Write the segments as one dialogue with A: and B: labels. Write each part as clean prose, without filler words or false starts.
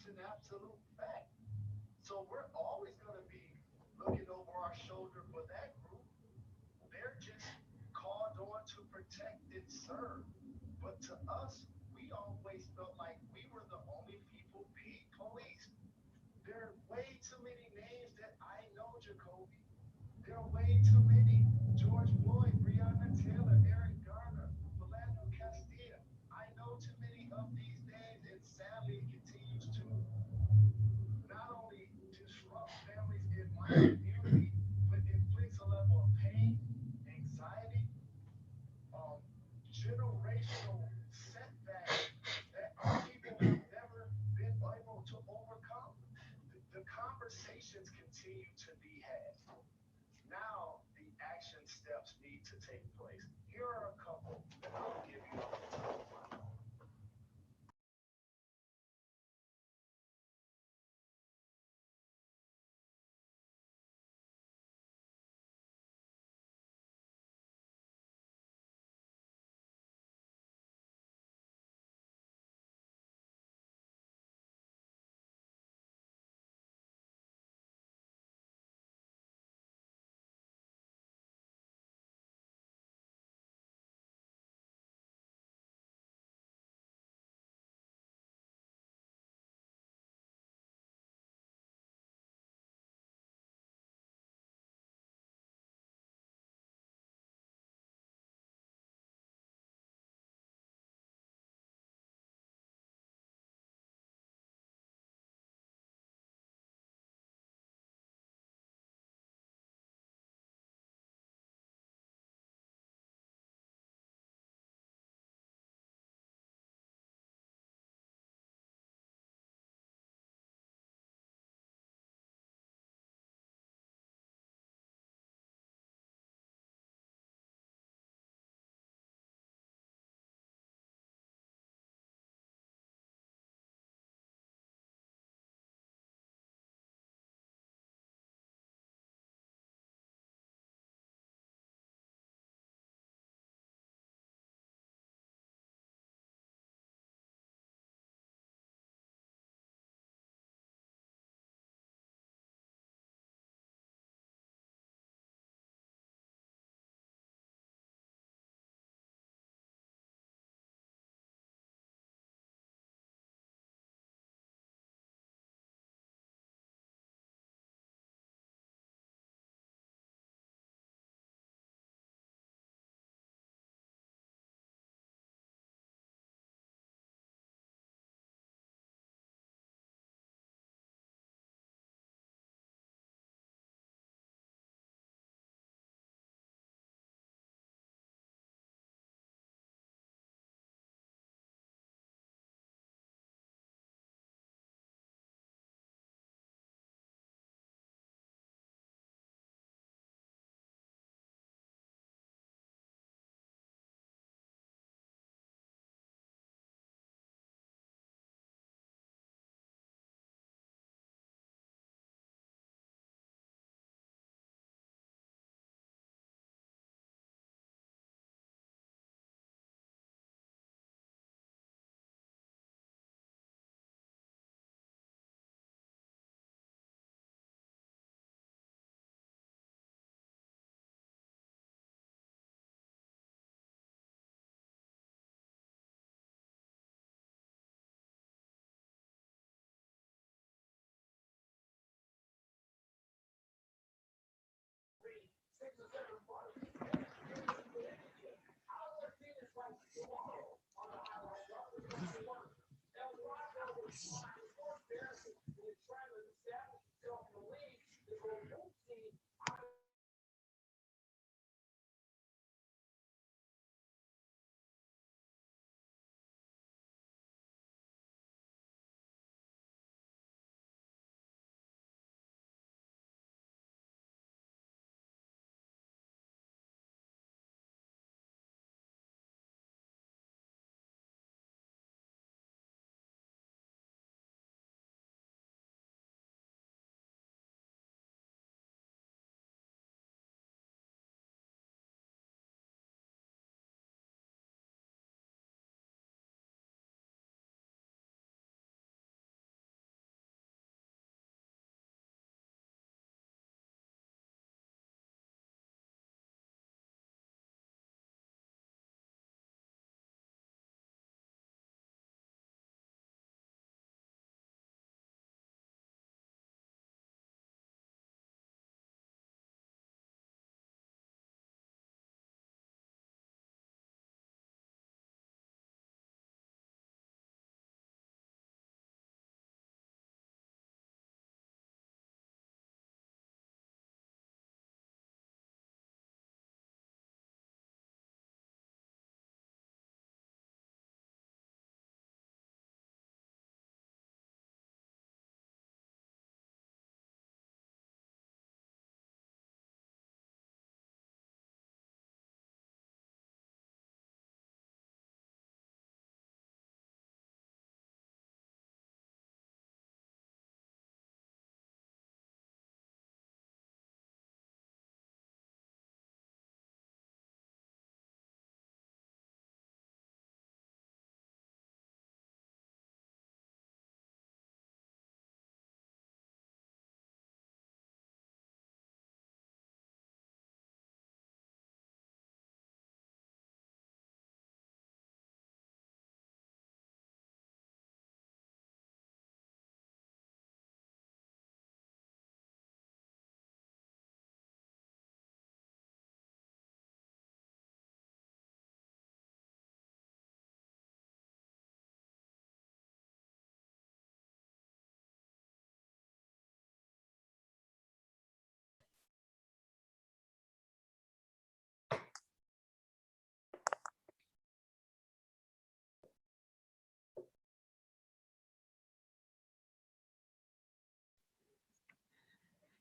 A: an absolute fact. So we're always going to be looking over our shoulder for that group. They're just called on to protect and serve. But to us, we always felt like we were the only people being policed. There are way too many names that I know, Jacoby. There are way too many. George Floyd, Breonna Taylor, Eric Garner, Philando Castilla. I know too many of these names, and sadly, it continues to not only disrupt families in my community, but inflicts a level of pain, anxiety, um, generational setbacks that our people have never been able to overcome. The conversations continue to be had. Now the action steps need to take place. Here are a couple that I'll give you off the top of my dome.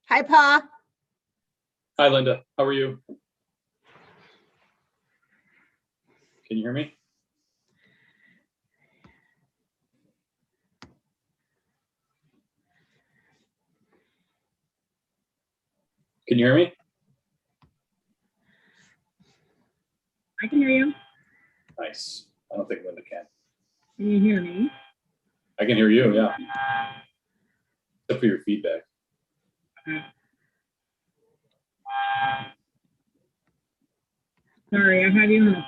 B: Hi, Pa.
C: Hi, Linda. How are you? Can you hear me? Can you hear me?
D: I can hear you.
C: Nice. I don't think Linda can.
D: Can you hear me?
C: I can hear you, yeah. Except for your feedback.
D: Sorry, I have you on.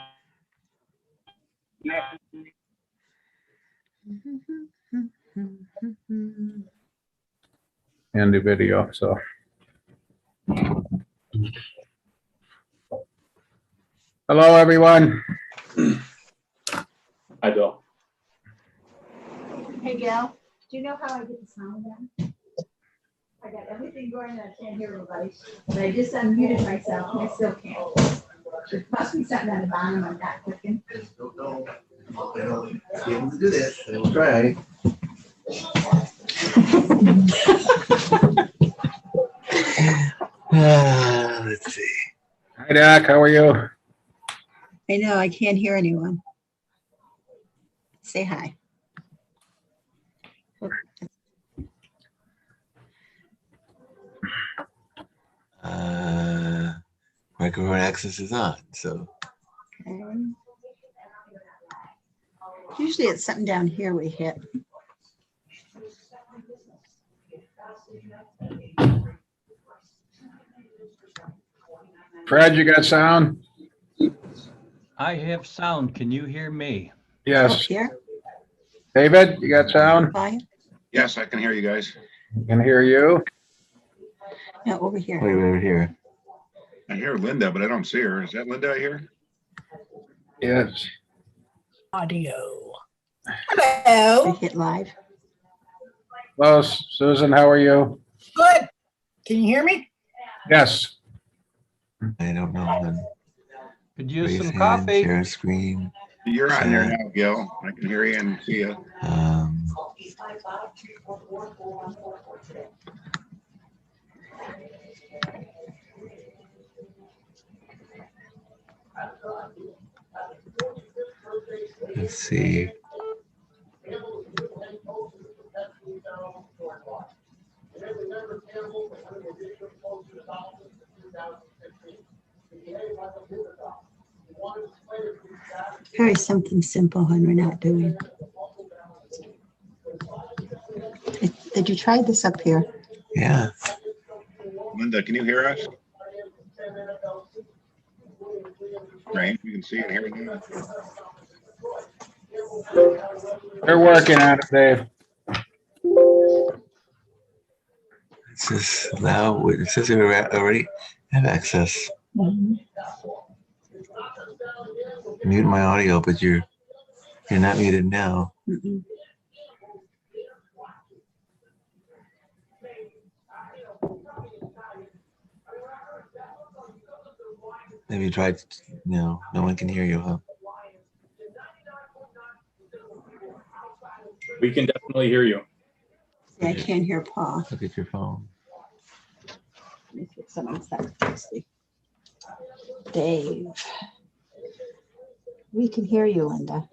E: And the video, so. Hello, everyone.
C: Hi, Bill.
B: Hey, Gal. Do you know how I get the sound down? I got everything going and I can't hear everybody. But I just unmuted myself and I still can't. There must be something on the bottom I'm not clicking.
F: Don't know. They don't be able to do this. They will try. Let's see.
E: Hi, Doc. How are you?
B: I know, I can't hear anyone. Say hi.
F: Microphone access is on, so.
B: Okay. Usually it's something down here we hit.
E: Fred, you got sound?
G: I have sound. Can you hear me?
B: Up
E: Yes.
B: here.
E: David, you got sound?
B: Volume.
H: Yes, I can hear you guys.
E: Can hear you.
B: No, over here.
F: Wait, right here.
H: I hear Linda, but I don't see her. Is that Linda I hear?
E: Yes.
I: Audio.
B: We
I: Hello.
B: hit live.
E: Hello, Susan. How are you?
I: Good. Can you hear me?
E: Yes.
F: I don't know. Then.
G: Could use
F: Raise
G: some
F: hand,
G: coffee.
F: share screen.
H: You're on there now, Gil. I can hear you and see you.
F: Let's see.
B: Try something simple when we're not doing. Did you try this up here?
F: Yeah.
H: Linda, can you hear us? Right, you can see and hear you.
E: They're working on it, Dave.
F: It says allow. It says we already have access. Mute my audio, but you're not muted now.
B: Mm-mm.
F: Maybe try. No one can hear you, huh?
C: We can definitely hear you.
B: See, I can't hear Paul.
F: Look at your phone.
B: Let me fix someone's that. Dave. We can hear you, Linda.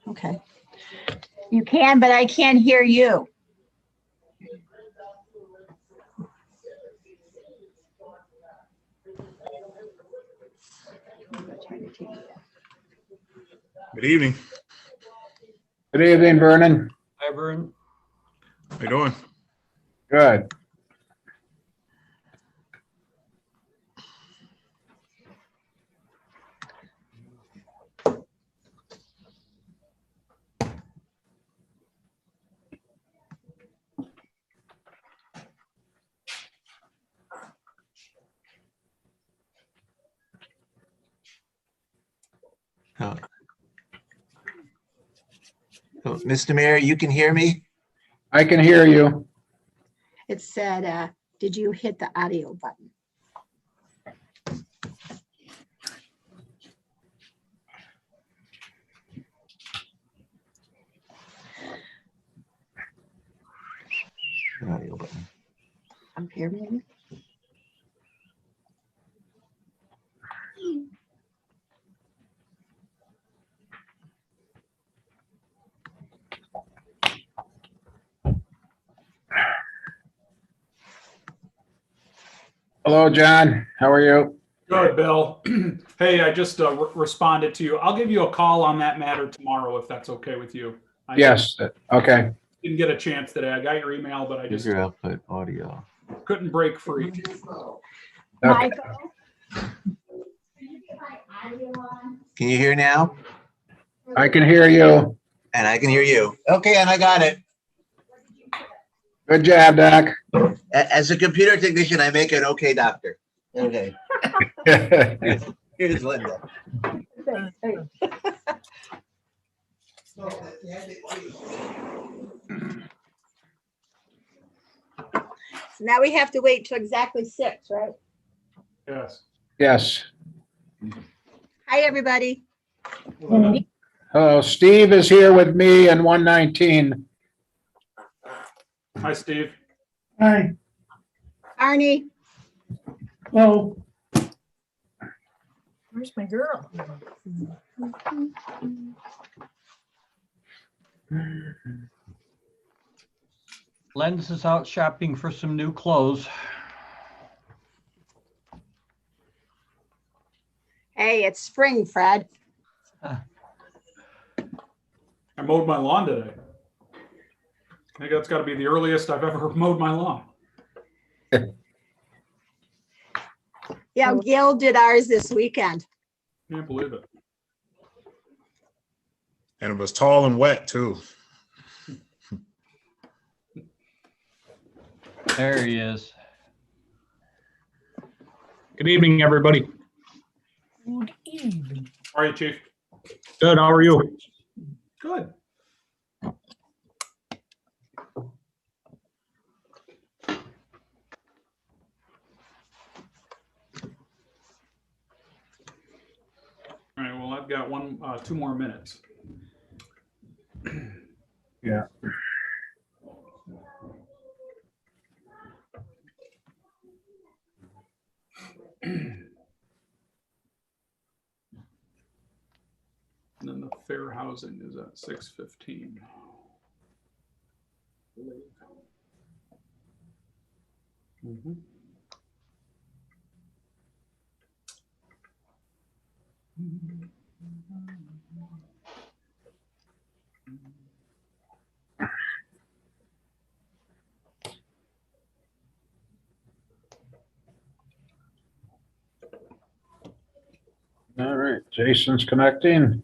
B: Okay. You can, but I can't hear you.
J: Good evening.
E: Good evening, Vernon.
G: Hi, Vern.
J: How you doing?
E: Good.
F: Oh. Oh, Mr. Mayor, you can hear me?
E: I can hear you.
B: It said, did you hit the audio button?
F: Audio button.
B: Up here, maybe?
E: Hello, John. How are you?
K: Good, Bill. Hey, I just responded to you. I'll give you a call on that matter tomorrow if that's okay with you. I
E: Yes. Okay.
K: didn't get a chance today. I got your email, but I just
F: Speaker output audio.
K: couldn't break free.
E: Okay.
B: Michael? Can you get my audio on?
F: Can you hear now?
E: I can hear you.
F: And I can hear you. Okay, and I got it.
E: Good job, Doc.
F: As a computer technician, I make an okay doctor. Okay. Here's Linda.
B: Thanks, thanks. So now we have to wait till exactly 6, right?
K: Yes.
E: Yes.
B: Hi, everybody.
E: Hello, Steve is here with me and 119.
K: Hi, Steve.
I: Hi.
B: Arnie,
I: Well. Where's my girl?
G: Len's is out shopping for some new clothes.
B: hey, it's spring, Fred.
K: I mowed my lawn today. I think that's got to be the earliest I've ever mowed my lawn.
B: Yeah, Gil did ours this weekend.
K: Can't believe it.
J: And it was tall and wet too.
G: There he is.
L: Good evening, everybody.
I: Good evening.
K: How are you, Chief?
L: Good, how are you?
K: Good. All right, well, I've got 2 more minutes.
E: Yeah.
K: And then the fair housing is at 6:15. Mhm.
E: All right, Jason's connecting.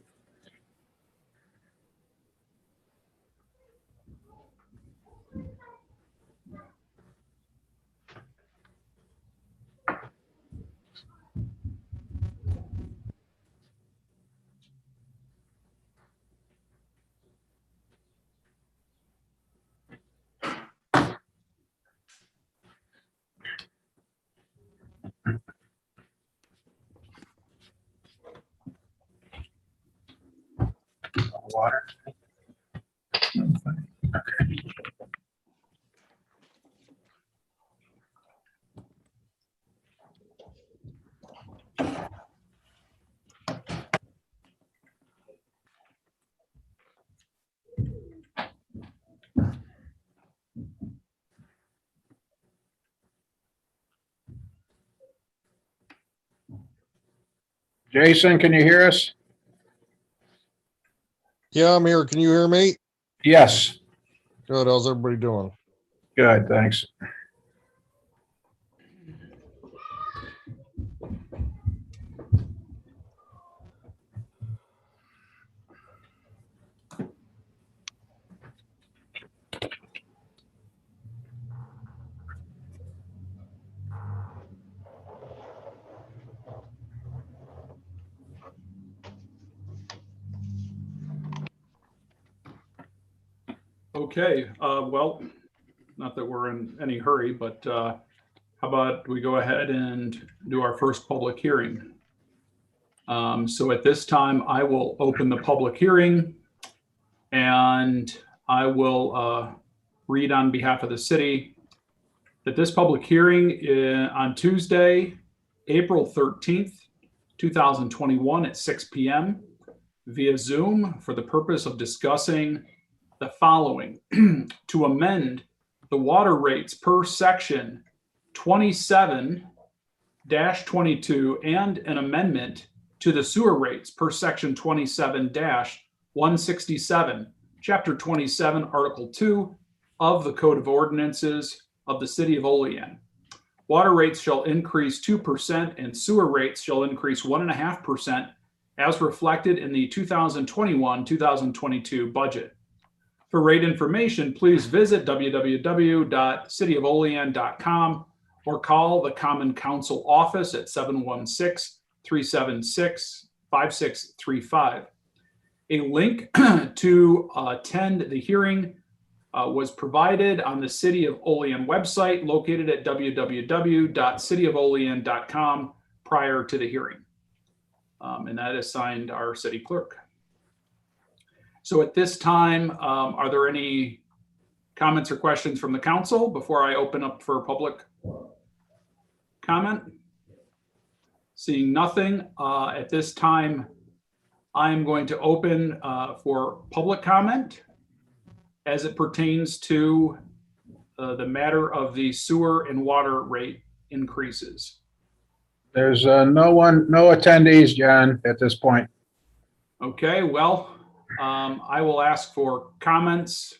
E: Water. Jason, can you hear us?
M: Yeah, I'm here. Can you hear me?
E: Yes.
M: Good. How's everybody doing?
E: Good, thanks.
K: Okay, well, not that we're in any hurry, but how about we go ahead and do our first public hearing? So at this time, I will open the public hearing and I will read on behalf of the city that this public hearing on Tuesday, April 13th, 2021 at 6 p.m. via Zoom for the purpose of discussing the following: to amend the water rates per section 27-22 and an amendment to the sewer rates per section 27-167, chapter 27, article 2 of the Code of Ordinances of the City of Olean. Water rates shall increase 2% and sewer rates shall increase 1.5% as reflected in the 2021-2022 budget. For rate information, please visit www.cityofolean.com or call the Common Council office at 716-376-5635. A link to attend the hearing was provided on the City of Olean website located at www.cityofolean.com prior to the hearing. And that is signed our city clerk. So at this time, are there any comments or questions from the council before I open up for public comment? Seeing nothing, at this time, I am going to open for public comment as it pertains to the matter of the sewer and water rate increases.
E: There's no attendees, John, at this point.
K: Okay, well, I will ask for comments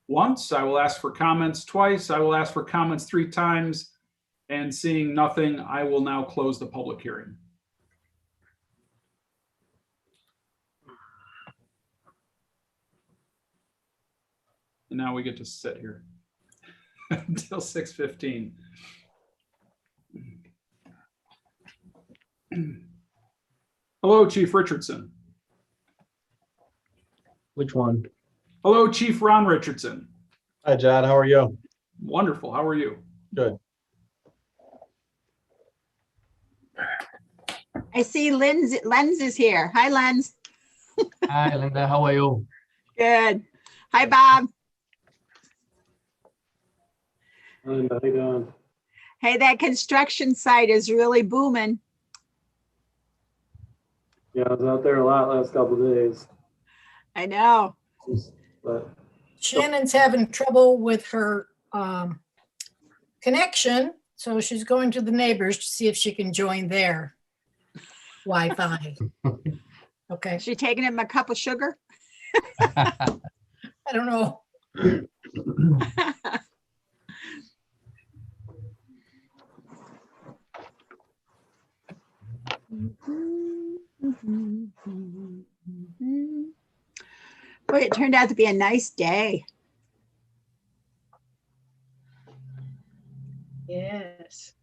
K: once, I will ask for comments twice, I will ask for comments 3 times, and seeing nothing, I will now close the public hearing. And now we get to sit here until 6:15. Hello, Chief Richardson.
L: Which one?
K: Hello, Chief Ron Richardson.
L: Hi, John. How are you?
K: Wonderful. How are you?
L: Good.
B: I see Lenz is here. Hi, Lenz.
L: Hi, Linda. How are you?
B: Good. Hi, Bob.
L: Hi, Linda. How you doing?
B: Hey, that construction site is really booming.
L: Yeah, I was out there a lot last couple of days.
B: I know.
L: But
I: Shannon's having trouble with her connection, so she's going to the neighbors to see if she can join their Wi-Fi. Okay,
B: Is she taking him a cup of sugar?
I: I don't know.
B: Boy, it turned out to be a nice day.
I: Yes.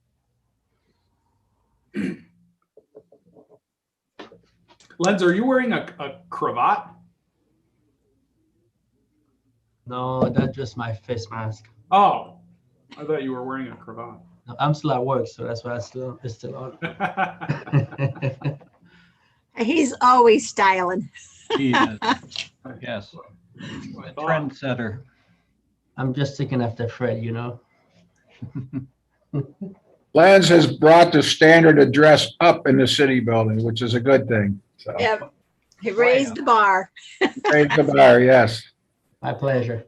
K: Lenz, are you wearing a cravat?
L: no, that's just my face mask.
K: Oh, I thought you were wearing a cravat.
L: No, I'm still at work, so that's why it's still on.
B: He's always styling.
G: He is. Yes. Trendsetter.
L: I'm just taking after Fred, you know.
E: Lance has brought the standard of dress up in the city building, which is a good thing. So,
B: Yep. He raised the bar.
E: raise the bar, yes.
L: My pleasure.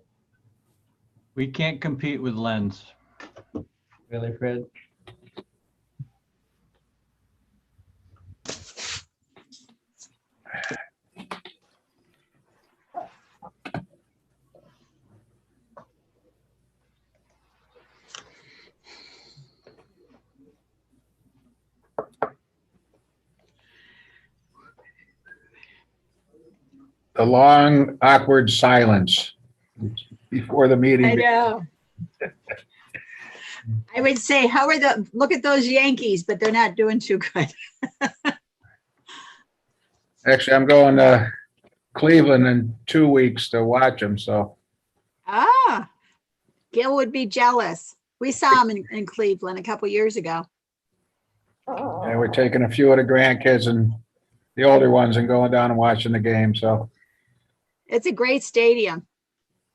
G: We can't compete with Lenz.
L: Really, Fred?
E: The long, awkward silence before the meeting.
B: I know. I would say, look at those Yankees, but they're not doing too good.
E: Actually, I'm going to Cleveland in 2 weeks to watch them, so.
B: Ah, Gil would be jealous. We saw him in Cleveland a couple years ago.
E: Yeah, we're taking a few of the grandkids and the older ones and going down and watching the game, so.
B: It's a great stadium.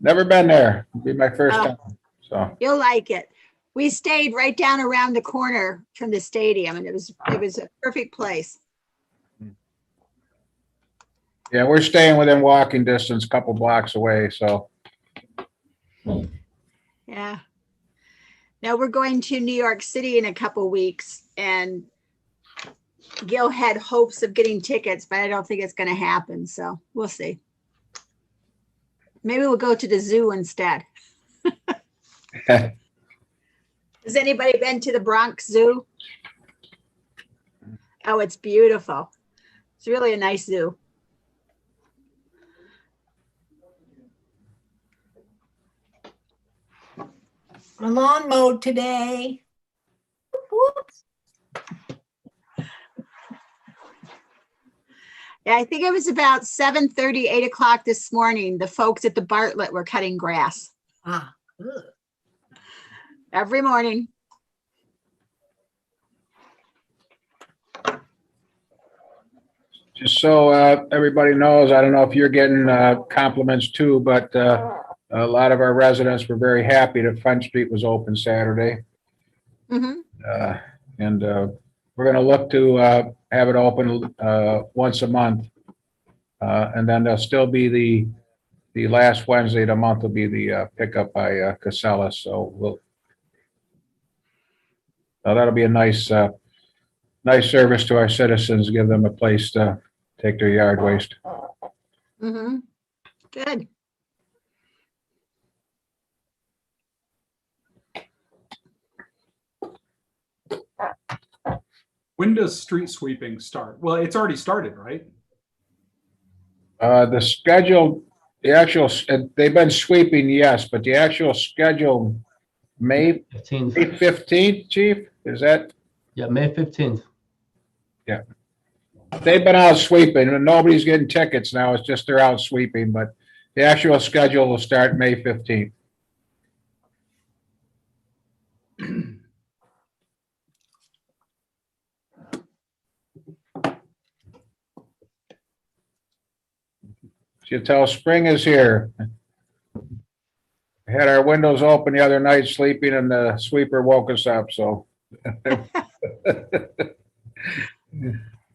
E: Never been there. It'll be my first
B: Oh.
E: time, so.
B: You'll like it. We stayed right down around the corner from the stadium, and it was a perfect place.
E: Yeah, we're staying within walking distance, a couple blocks away, so.
B: Yeah. Now we're going to New York City in a couple weeks, and Gil had hopes of getting tickets, but I don't think it's going to happen. So we'll see. Maybe we'll go to the zoo instead. Has anybody been to the Bronx Zoo? Oh, it's beautiful. It's really a nice zoo.
I: I'm on mode today. Whoops.
B: Yeah, I think it was about 7:30, 8 o'clock this morning. The folks at the Bartlett were cutting grass
I: Ah, ugh.
B: every morning.
E: Just so everybody knows, I don't know if you're getting compliments too, but a lot of our residents were very happy that Front Street was open Saturday.
B: Mhm.
E: And we're going to look to have it open once a month. And then there'll still be the last Wednesday of the month will be the pickup by Casella. So that'll be a nice service to our citizens, give them a place to take their yard waste.
B: Mhm. Good.
K: When does street sweeping start? Well, it's already started, right?
E: The schedule, the actual, they've been sweeping, yes, but the actual schedule, May
L: 15th.
E: 15th, Chief, is that?
L: Yeah, May 15th.
E: Yeah. They've been out sweeping and nobody's getting tickets now. It's just they're out sweeping, but the actual schedule will start May 15th. You tell spring is here. We had our windows open the other night sleeping and the sweeper woke us up, so.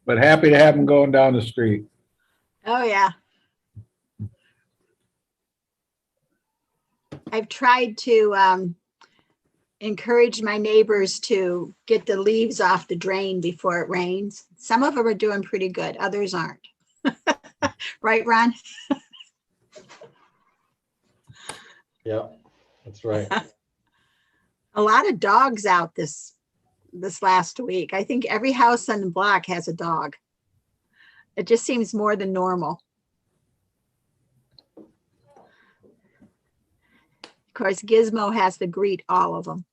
E: But happy to have them going down the street.
B: Oh, yeah. I've tried to encourage my neighbors to get the leaves off the drain before it rains. Some of them are doing pretty good, others aren't. Right, Ron?
N: Yeah, that's right.
B: A lot of dogs out this last week. I think every house on the block has a dog. It just seems more than normal. Of course, Gizmo has to greet all of them.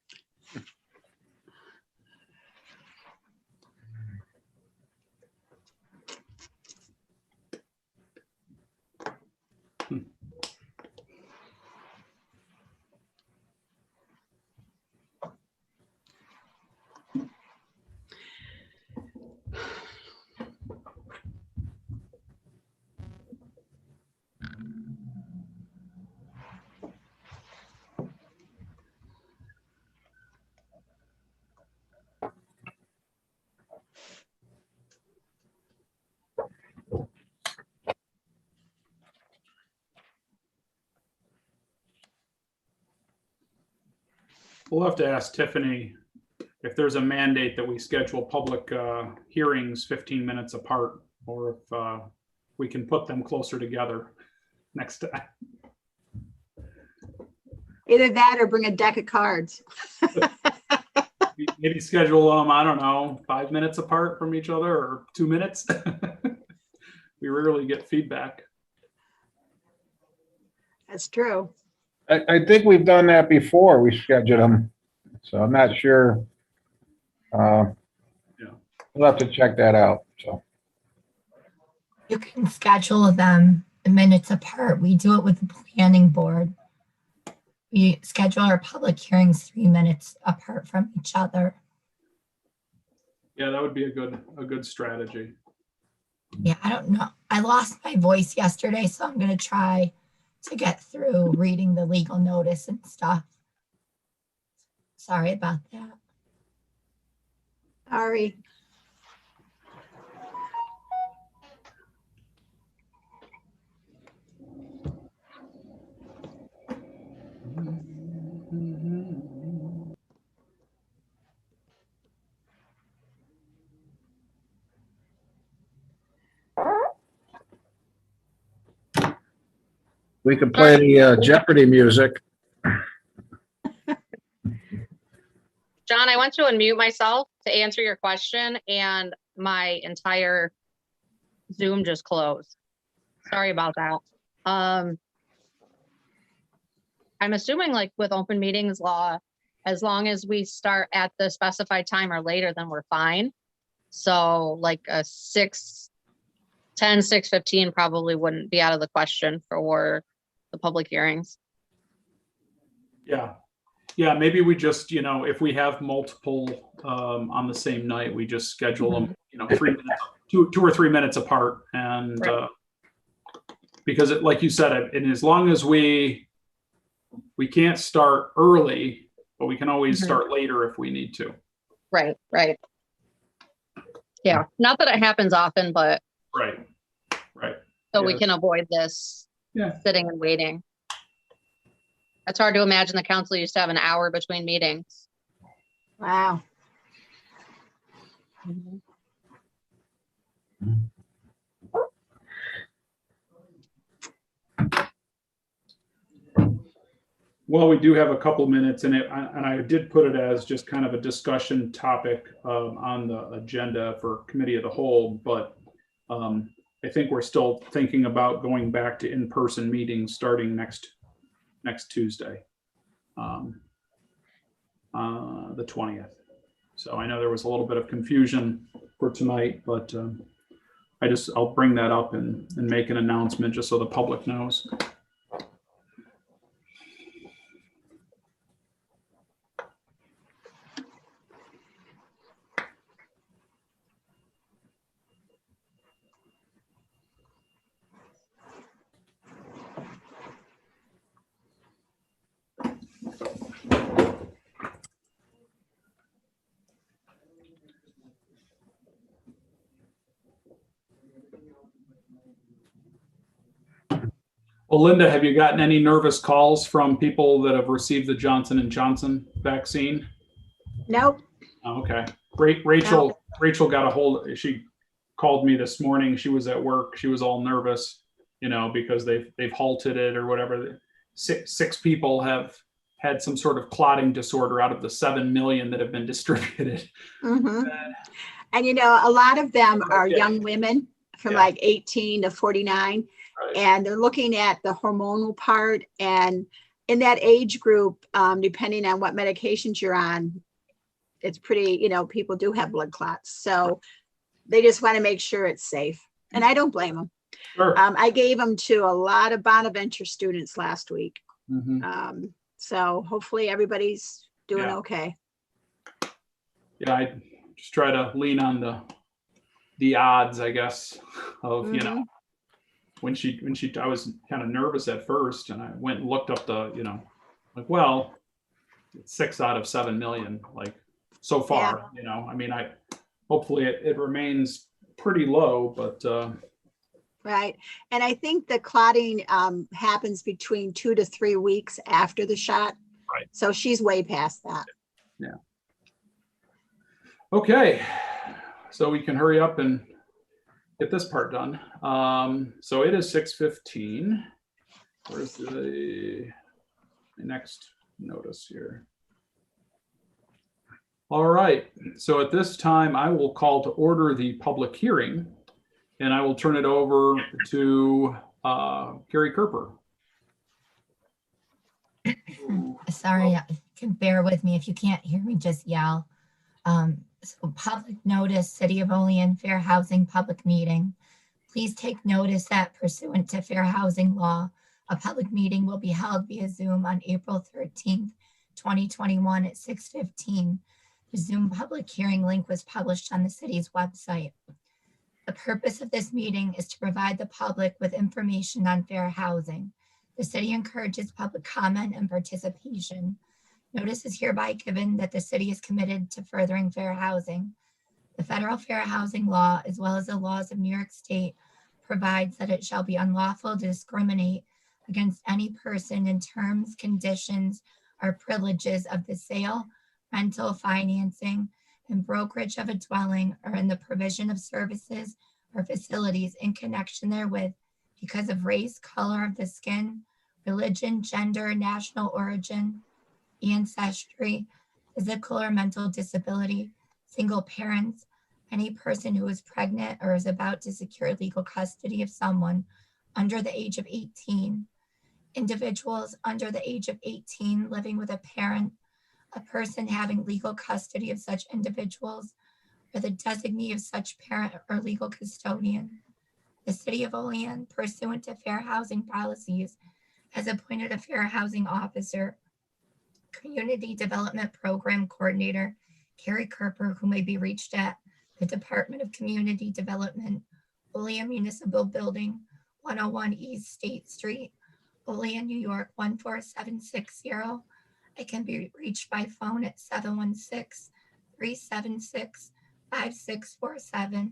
K: We'll have to ask Tiffany if there's a mandate that we schedule public hearings 15 minutes apart, or if we can put them closer together next time.
B: Either that or bring a deck of cards.
K: Maybe schedule them, I don't know, 5 minutes apart from each other or 2 minutes. We rarely get feedback.
B: That's true.
E: I think we've done that before. We scheduled them. So I'm not sure.
K: Yeah.
E: We'll have to check that out. So.
O: You can schedule them minutes apart. We do it with the planning board. We schedule our public hearings 3 minutes apart from each other.
K: Yeah, that would be a good strategy.
O: Yeah, I don't know. I lost my voice yesterday, so I'm going to try to get through reading the legal notice and stuff. Sorry about that.
B: Sorry.
E: We could play the Jeopardy music.
P: John, I went to unmute myself to answer your question and my entire Zoom just closed. Sorry about that. I'm assuming like with open meetings law, as long as we start at the specified time or later, then we're fine. So like a 6:10, 6:15 probably wouldn't be out of the question for the public hearings.
K: Yeah. Yeah, maybe we just, if we have multiple on the same night, we just schedule them, 3 minutes, two or 3 minutes apart. And
P: Right.
K: Because like you said, and as long as we can't start early, but we can always start later if we need to.
P: Right, right. Yeah, not that it happens often, but
K: Right.
P: so we can avoid this sitting and waiting. It's hard to imagine the council used to have an hour between meetings.
B: Wow.
K: Well, we do have a couple minutes in it, and I did put it as just kind of a discussion topic on the agenda for committee of the whole, but I think we're still thinking about going back to in-person meetings starting next Tuesday, the 20th. So I know there was a little bit of confusion for tonight, but I'll bring that up and make an announcement just so the public knows. Well, Linda, have you gotten any nervous calls from people that have received the Johnson & Johnson vaccine?
B: Nope.
K: Oh, okay. Rachel got a hold. She called me this morning. She was at work. She was all nervous, because they've halted it or whatever. Six people have had some sort of clotting disorder out of the 7 million that have been distributed.
B: Mm-hmm. And a lot of them are young women from like 18 to 49. Right. And they're looking at the hormonal part. And in that age group, depending on what medications you're on, it's pretty, people do have blood clots. So they just want to make sure it's safe. And I don't blame them.
K: Sure.
B: I gave them to a lot of Bonaventure students last week.
K: Mm-hmm.
B: So hopefully everybody's doing okay.
K: Yeah, I just try to lean on the odds, I guess, of, when I was kind of nervous at first, and I went and looked up it's 6 out of 7 million, like so far, hopefully it remains pretty low, but.
B: Right. And I think the clotting happens between 2 to 3 weeks after the shot.
K: Right.
B: So she's way past that.
K: Yeah. Okay. So we can hurry up and get this part done. So it is 6:15. Where's the next notice here? All right. So at this time, I will call to order the public hearing, and I will turn it over to Gary Kerper.
O: Sorry, you can bear with me. If you can't hear me, just yell. So public notice, City of Olean Fair Housing Public Meeting. Please take notice that pursuant to Fair Housing Law, a public meeting will be held via Zoom on April 13th, 2021 at 6:15. The Zoom public hearing link was published on the city's website. The purpose of this meeting is to provide the public with information on fair housing. The city encourages public comment and participation. Notice is hereby given that the city is committed to furthering fair housing. The federal fair housing law, as well as the laws of New York State, provides that it shall be unlawful to discriminate against any person in terms, conditions, or privileges of the sale, rental, financing, and brokerage of a dwelling, or in the provision of services or facilities in connection therewith, because of race, color of the skin, religion, gender, national origin, ancestry, physical or mental disability, single parents, any person who is pregnant or is about to secure legal custody of someone under the age of 18, individuals under the age of 18 living with a parent, a person having legal custody of such individuals, or the designee of such parent or legal custodian. The City of Olean, pursuant to fair housing policies, has appointed a fair housing officer, Community Development Program Coordinator, Carrie Kerper, who may be reached at the Department of Community Development, Olean Municipal Building, 101 East State Street, Olean, New York, 14760. It can be reached by phone at 716-376-5647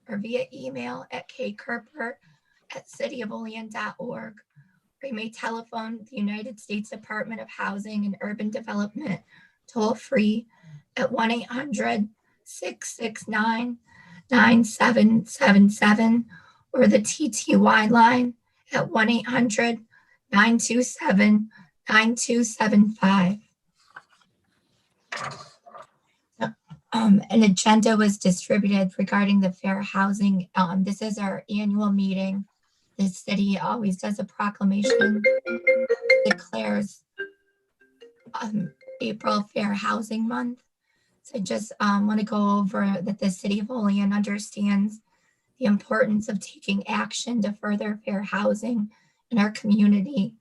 O: or via email at kkerper@cityofolean.org. Or you may telephone the United States Department of Housing and Urban Development toll free at 1-800-669-9777 or the TTY line at 1-800-927-9275. An agenda was distributed regarding the fair housing. This is our annual meeting. The city always does a proclamation, declares April Fair Housing Month. So I just want to go over that the City of Olean understands the importance of taking action to further fair housing in our community,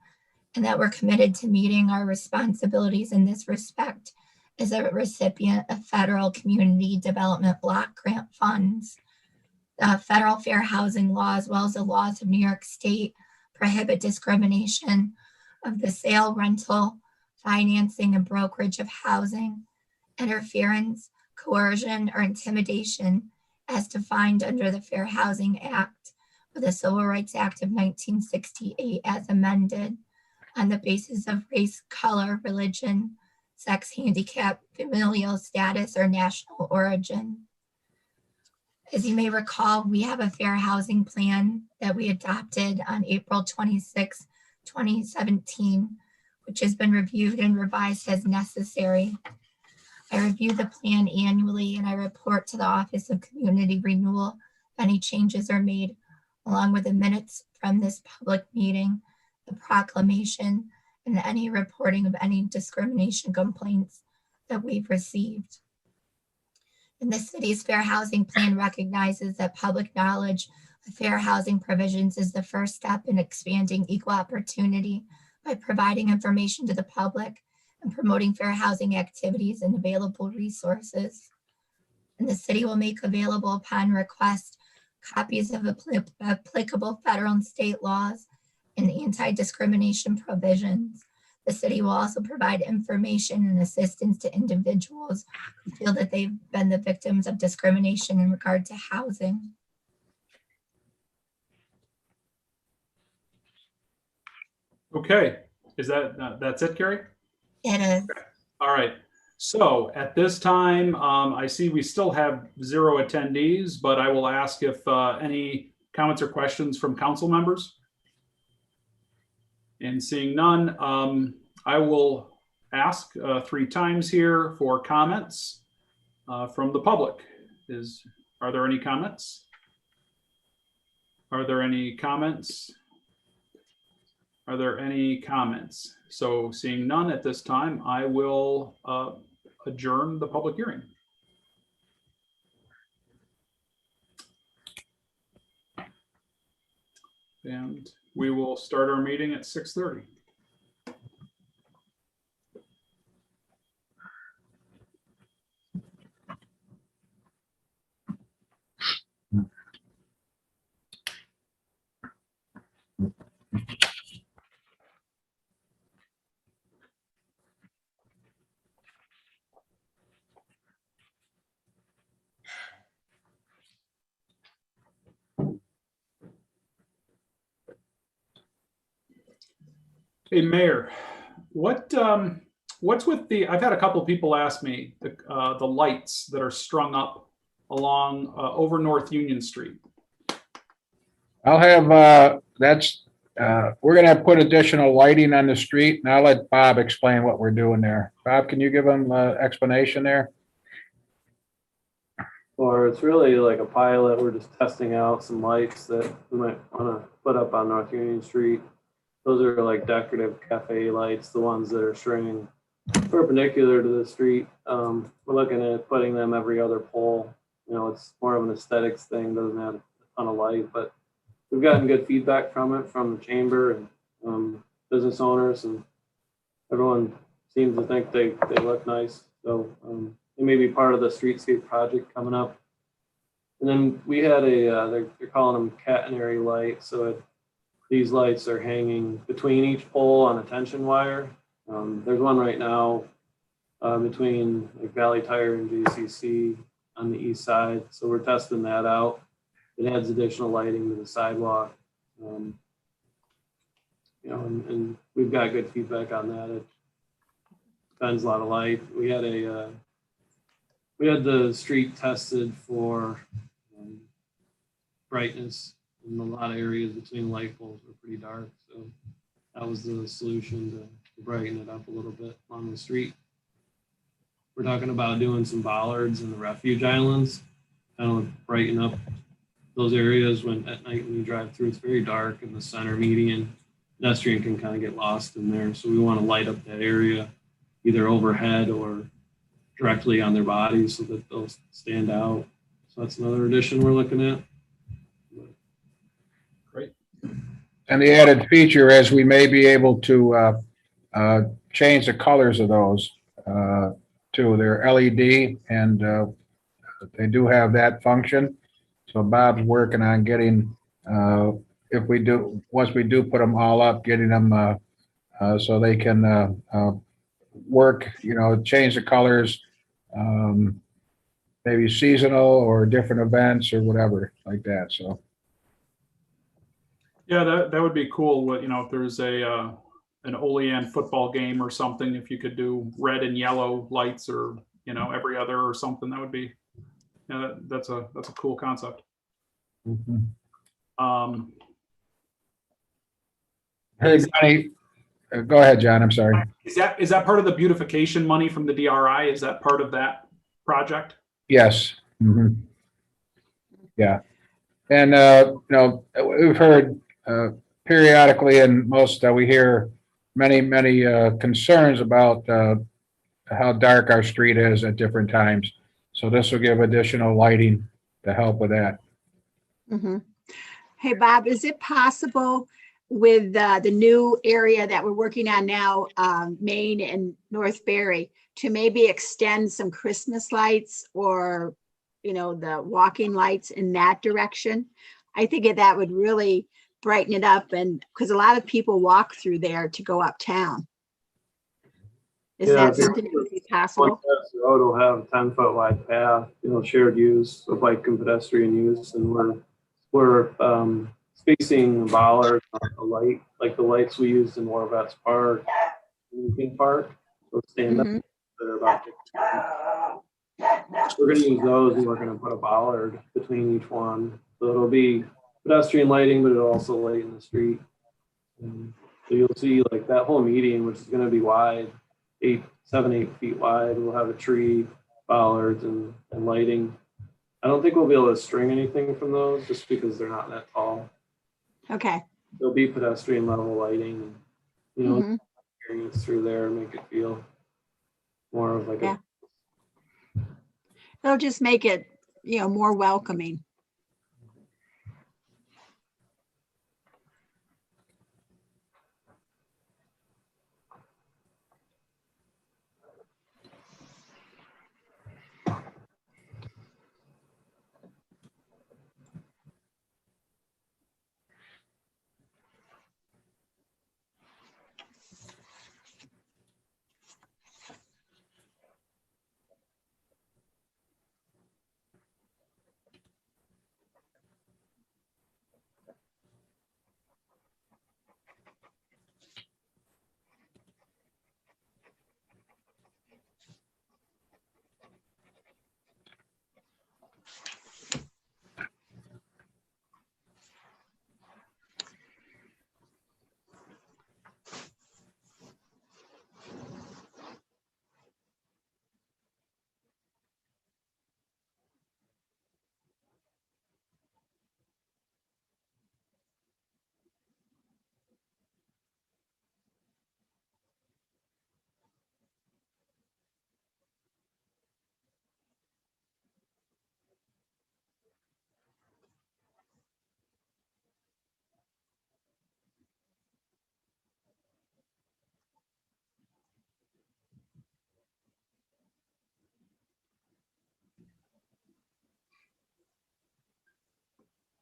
O: and that we're committed to meeting our responsibilities in this respect as a recipient of federal community development block grant funds. The federal fair housing law, as well as the laws of New York State, prohibit discrimination of the sale, rental, financing, and brokerage of housing, interference, coercion, or intimidation as defined under the Fair Housing Act or the Civil Rights Act of 1968 as amended on the basis of race, color, religion, sex, handicap, familial status, or national origin. As you may recall, we have a fair housing plan that we adopted on April 26, 2017, which has been reviewed and revised as necessary. I review the plan annually and I report to the Office of Community Renewal if any changes are made, along with the minutes from this public meeting, the proclamation, and any reporting of any discrimination complaints that we've received. And the city's fair housing plan recognizes that public knowledge of fair housing provisions is the first step in expanding equal opportunity by providing information to the public and promoting fair housing activities and available resources. And the city will make available upon request copies of applicable federal and state laws and anti-discrimination provisions. The city will also provide information and assistance to individuals who feel that they've been the victims of discrimination in regard to housing.
K: Okay, is that's it, Carrie?
O: It is.
K: All right. So at this time, I see we still have 0 attendees, but I will ask if any comments or questions from council members. And seeing none, I will ask 3 times here for comments from the public. Are there any comments? Are there any comments? Are there any comments? So seeing none at this time, I will adjourn the public hearing. And we will start our meeting at 6:30. Hey, Mayor, what's with I've had a couple of people ask me the lights that are strung up along over North Union Street.
E: I'll have, that's we're gonna put additional lighting on the street, and I'll let Bob explain what we're doing there. Bob, can you give him explanation there?
Q: Or it's really like a pilot. We're just testing out some lights that we might want to put up on North Union Street. Those are like decorative cafe lights, the ones that are stringing perpendicular to the street. We're looking at putting them every other pole. You know, it's more of an aesthetics thing, doesn't have a ton of light, but we've gotten good feedback from it from the chamber and business owners, and everyone seems to think they look nice. So it may be part of the streetscape project coming up. And then we had they're calling them catenary lights. So these lights are hanging between each pole on a tension wire. There's one right now between like Valley Tire and JCC on the east side. So we're testing that out. It adds additional lighting to the sidewalk. You know, and we've got good feedback on that. It spends a lot of light. We had the street tested for brightness, and a lot of areas between light poles were pretty dark. So that was the solution to brighten it up a little bit on the street. We're talking about doing some bollards in the refuge islands, kind of brighten up those areas when at night when you drive through, it's very dark in the center median. Pedestrian can kind of get lost in there. So we want to light up that area either overhead or directly on their bodies so that they'll stand out. So that's another addition we're looking at.
K: Great.
E: And the added feature is we may be able to change the colors of those to their LED, and they do have that function. So Bob's working on getting, once we do put them all up, getting them so they can work, you know, change the colors, maybe seasonal or different events or whatever like that. So.
K: Yeah, that would be cool. What, you know, if there's an Olean football game or something, if you could do red and yellow lights, or, you know, every other or something, that would be, yeah, that's a cool concept.
E: Mm-hmm. Hey, Johnny, go ahead, John. I'm sorry.
K: Is that part of the beautification money from the DRI? Is that part of that project?
E: Yes. Mm-hmm. Yeah. And, you know, we've heard periodically, and most we hear many concerns about how dark our street is at different times. So this will give additional lighting to help with that.
B: Mm-hmm. Hey, Bob, is it possible with the new area that we're working on now, Main and North Barry, to maybe extend some Christmas lights or, you know, the walking lights in that direction? I think that would really brighten it up, and because a lot of people walk through there to go uptown. Is that something that would be possible?
Q: The road will have a 10-foot wide path, you know, shared use of bike and pedestrian use, and we're spacing the bollards on the light, like the lights we used in Warvet's Park, Lincoln Park. So stand up, they're about 50 feet. We're going to use those, and we're going to put a bollard between each one. So it'll be pedestrian lighting, but it'll also light in the street. And so you'll see like that whole median, which is going to be wide, 7-8 feet wide. We'll have a tree, bollards, and lighting. I don't think we'll be able to string anything from those just because they're not that tall.
B: Okay.
Q: There'll be pedestrian level lighting, you know, experience through there and make it feel more of like a.
B: It'll just make it, you know, more welcoming.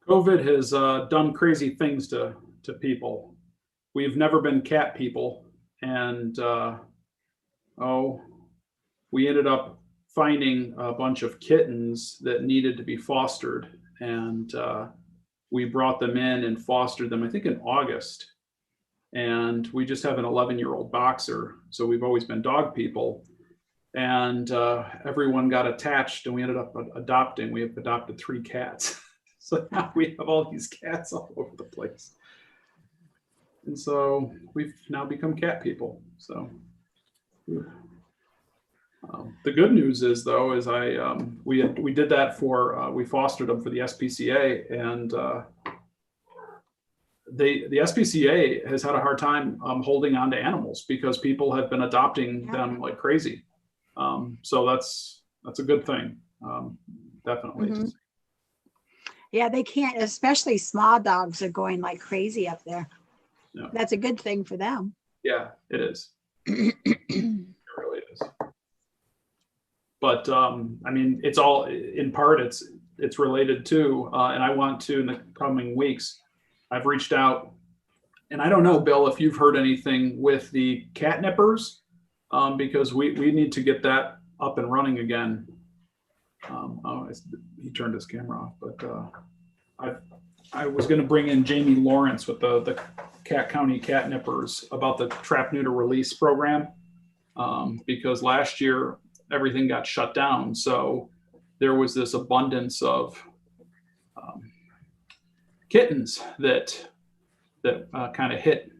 K: COVID has done crazy things to people. We've never been cat people, and we ended up finding a bunch of kittens that needed to be fostered, and we brought them in and fostered them, I think in August. And we just have an 11-year-old boxer, so we've always been dog people. And everyone got attached, and we ended up adopting. We have adopted 3 cats. So now we have all these cats all over the place. And so we've now become cat people. So the good news is, though, is we did that for, we fostered them for the SPCA, and the SPCA has had a hard time holding on to animals because people have been adopting them like crazy. So that's a good thing, definitely.
B: Mhm. Yeah, they can't, especially small dogs are going like crazy up there.
K: Yeah.
B: That's a good thing for them.
K: Yeah, it is. It really is. But I mean, it's all in part. It's related to, and I want to in the coming weeks. I've reached out, and I don't know, Bill, if you've heard anything with the cat nippers, because we need to get that up and running again. He turned his camera off, but I was going to bring in Jamie Lawrence with the Cat County Cat Nippers about the trap neuter release program, because last year everything got shut down. So there was this abundance of kittens that kind of hit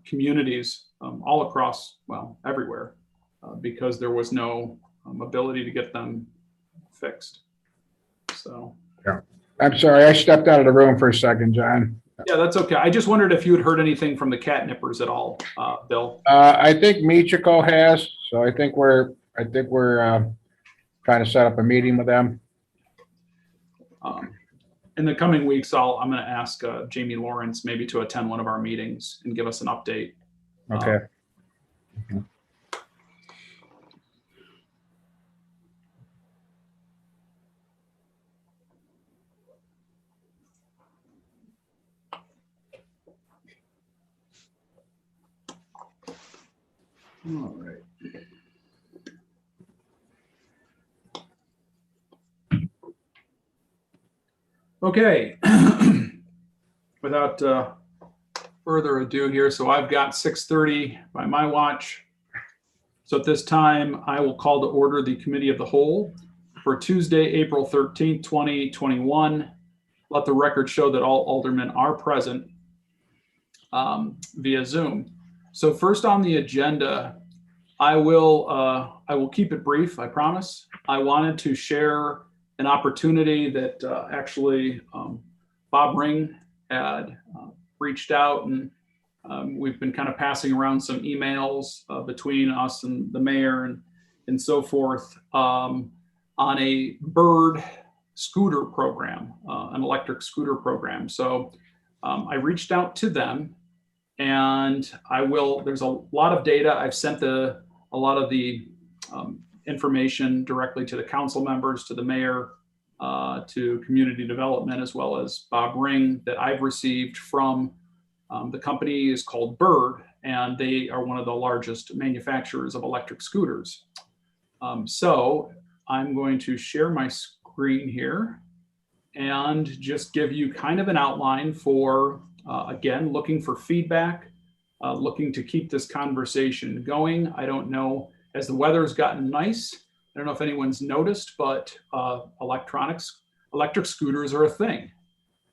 K: communities all across, well, everywhere, because there was no ability to get them fixed. So.
E: Yeah. I'm sorry, I stepped out of the room for a second, John.
K: Yeah, that's okay. I just wondered if you had heard anything from the cat nippers at all, Bill.
E: I think Michiko has, so I think we're trying to set up a meeting with them.
K: In the coming weeks, I'm going to ask Jamie Lawrence maybe to attend one of our meetings and give us an update.
E: Okay.
K: All right. Okay. Without further ado here, so I've got 6:30 by my watch. So at this time, I will call to order the Committee of the Whole for Tuesday, April 13th, 2021. Let the record show that all aldermen are present via Zoom. So first on the agenda, I will keep it brief, I promise. I wanted to share an opportunity that actually Bob Ring had reached out, and we've been kind of passing around some emails between us and the mayor and so forth on a bird scooter program, an electric scooter program. So I reached out to them, and there's a lot of data. I've sent a lot of the information directly to the council members, to the mayor, to community development, as well as Bob Ring, that I've received from the company is called Bird, and they are one of the largest manufacturers of electric scooters. So I'm going to share my screen here and just give you kind of an outline for, again, looking for feedback, looking to keep this conversation going. I don't know, as the weather's gotten nice, I don't know if anyone's noticed, but electric scooters are a thing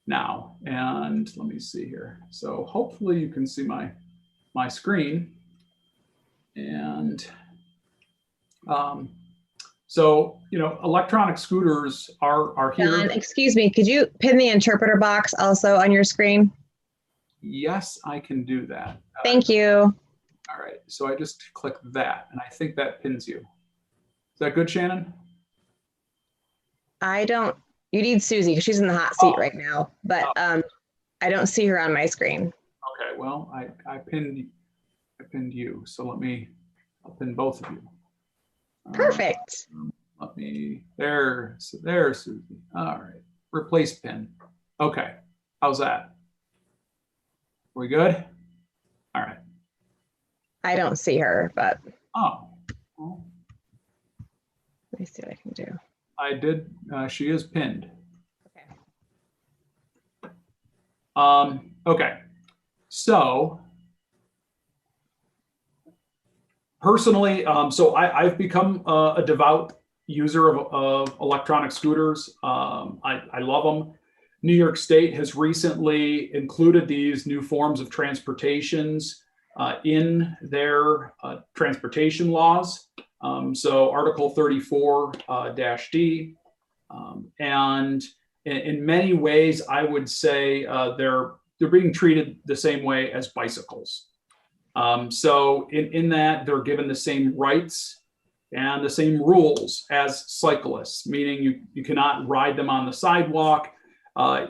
K: now. And let me see here. So hopefully you can see my screen. And so, electronic scooters are here.
R: John, excuse me, could you pin the interpreter box also on your screen?
K: Yes, I can do that.
R: Thank you.
K: All right, so I just click that, and I think that pins you. Is that good, Shannon?
R: You need Susie because she's in the hot seat right now, but I don't see her on my screen.
K: Okay, well, I pinned you, so I'll pin both of you.
R: Perfect.
K: There's Susie. All right, replace pin. Okay, how's that? We good? All right.
R: I don't see her, but
K: Oh, well,
R: let me see what I can do.
K: I did, she is pinned.
R: Okay.
K: Okay, so personally, so I've become a devout user of electronic scooters. I love them. New York State has recently included these new forms of transportations in their transportation laws. So Article 34-D, and in many ways, I would say they're being treated the same way as bicycles. So in that, they're given the same rights and the same rules as cyclists, meaning you cannot ride them on the sidewalk.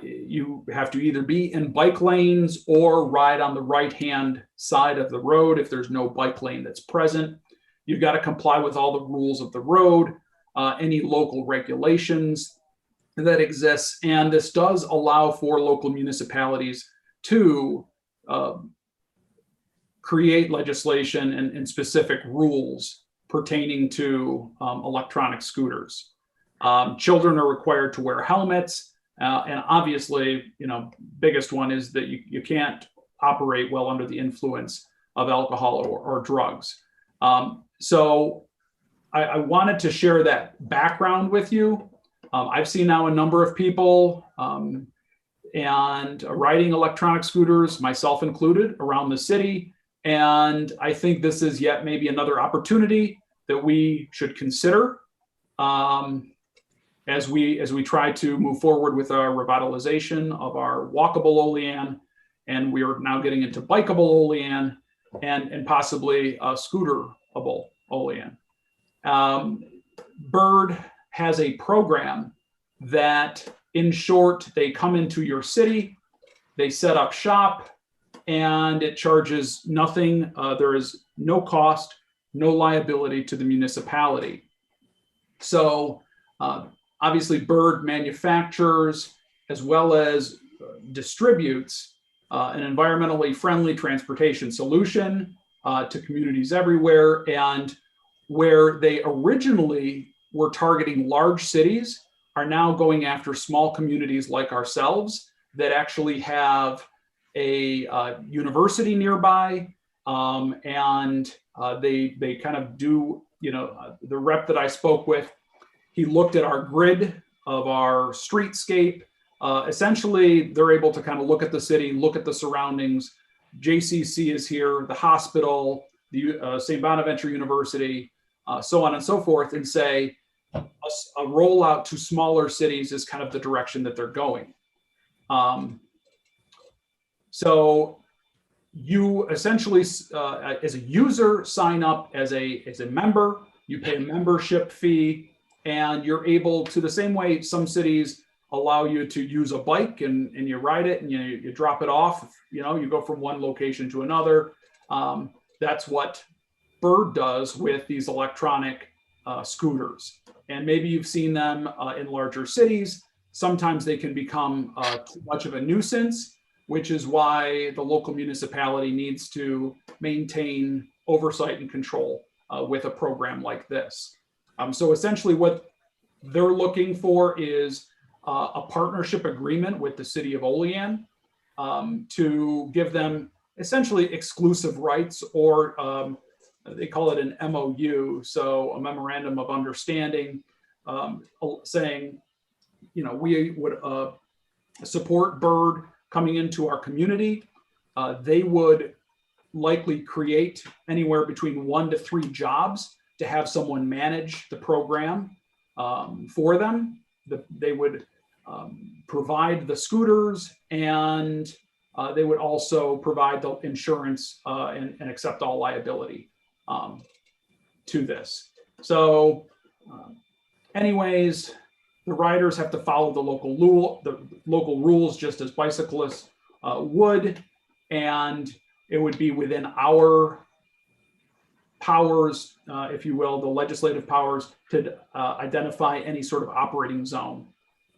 K: You have to either be in bike lanes or ride on the right-hand side of the road if there's no bike lane that's present. You've got to comply with all the rules of the road, any local regulations that exists. And this does allow for local municipalities to create legislation and specific rules pertaining to electronic scooters. Children are required to wear helmets. And obviously, biggest one is that you can't operate well under the influence of alcohol or drugs. So I wanted to share that background with you. I've seen now a number of people and riding electronic scooters, myself included, around the city. And I think this is yet maybe another opportunity that we should consider as we try to move forward with our revitalization of our walkable Olean, and we are now getting into bikeable Olean and possibly a scooterable Olean. Bird has a program that, in short, they come into your city, they set up shop, and it charges nothing. There is no cost, no liability to the municipality. So obviously Bird manufactures as well as distributes an environmentally friendly transportation solution to communities everywhere. And where they originally were targeting large cities are now going after small communities like ourselves that actually have a university nearby, and they kind of do, the rep that I spoke with, he looked at our grid of our streetscape. Essentially, they're able to kind of look at the city, look at the surroundings. JCC is here, the hospital, the St. Bonaventure University, so on and so forth, and say a rollout to smaller cities is kind of the direction that they're going. So you essentially, as a user, sign up as a member. You pay a membership fee, and you're able to, the same way some cities allow you to use a bike and you ride it and you drop it off. You go from one location to another. That's what Bird does with these electronic scooters. And maybe you've seen them in larger cities. Sometimes they can become too much of a nuisance, which is why the local municipality needs to maintain oversight and control with a program like this. So essentially what they're looking for is a partnership agreement with the city of Olean to give them essentially exclusive rights, or they call it an MOU, so a memorandum of understanding, saying, we would support Bird coming into our community. They would likely create anywhere between 1 to 3 jobs to have someone manage the program for them. They would provide the scooters, and they would also provide the insurance and accept all liability to this. So anyways, the riders have to follow the local rules just as bicyclists would, and it would be within our powers, if you will, the legislative powers, to identify any sort of operating zone.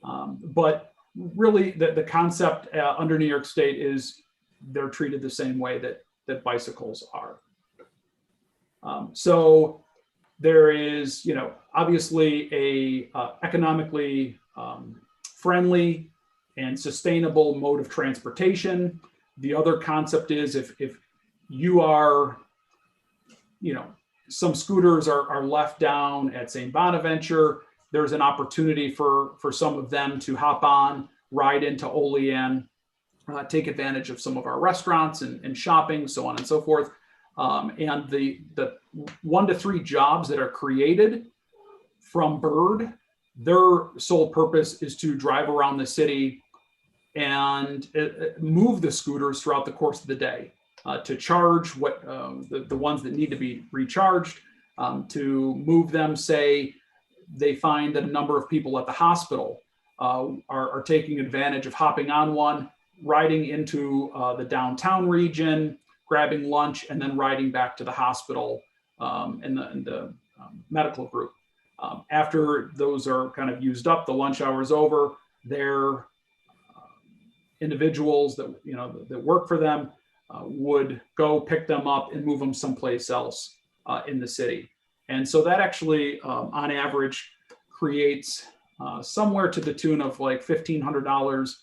K: But really the concept under New York State is they're treated the same way that bicycles are. So there is, obviously a economically friendly and sustainable mode of transportation. The other concept is if you are, some scooters are left down at St. Bonaventure, there's an opportunity for some of them to hop on, ride into Olean, take advantage of some of our restaurants and shopping, so on and so forth. And the 1 to 3 jobs that are created from Bird, their sole purpose is to drive around the city and move the scooters throughout the course of the day, to charge the ones that need to be recharged, to move them. Say they find that a number of people at the hospital are taking advantage of hopping on one, riding into the downtown region, grabbing lunch, and then riding back to the hospital in the medical group. After those are kind of used up, the lunch hour is over, they're individuals that work for them would go pick them up and move them someplace else in the city. And so that actually, on average, creates somewhere to the tune of like $1,500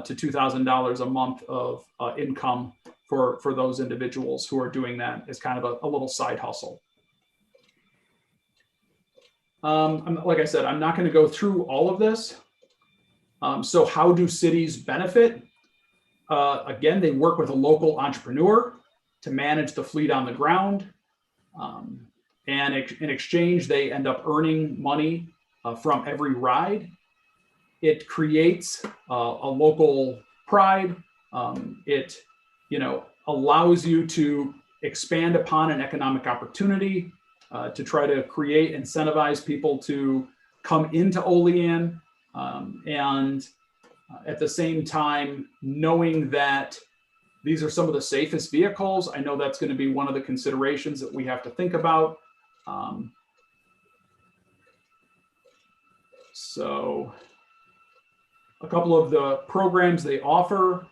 K: to $2,000 a month of income for those individuals who are doing that as kind of a little side hustle. Like I said, I'm not going to go through all of this. So how do cities benefit? Again, they work with a local entrepreneur to manage the fleet on the ground. And in exchange, they end up earning money from every ride. It creates a local pride. It, allows you to expand upon an economic opportunity, to try to create, incentivize people to come into Olean. And at the same time, knowing that these are some of the safest vehicles, I know that's going to be one of the considerations that we have to think about. So a couple of the programs they offer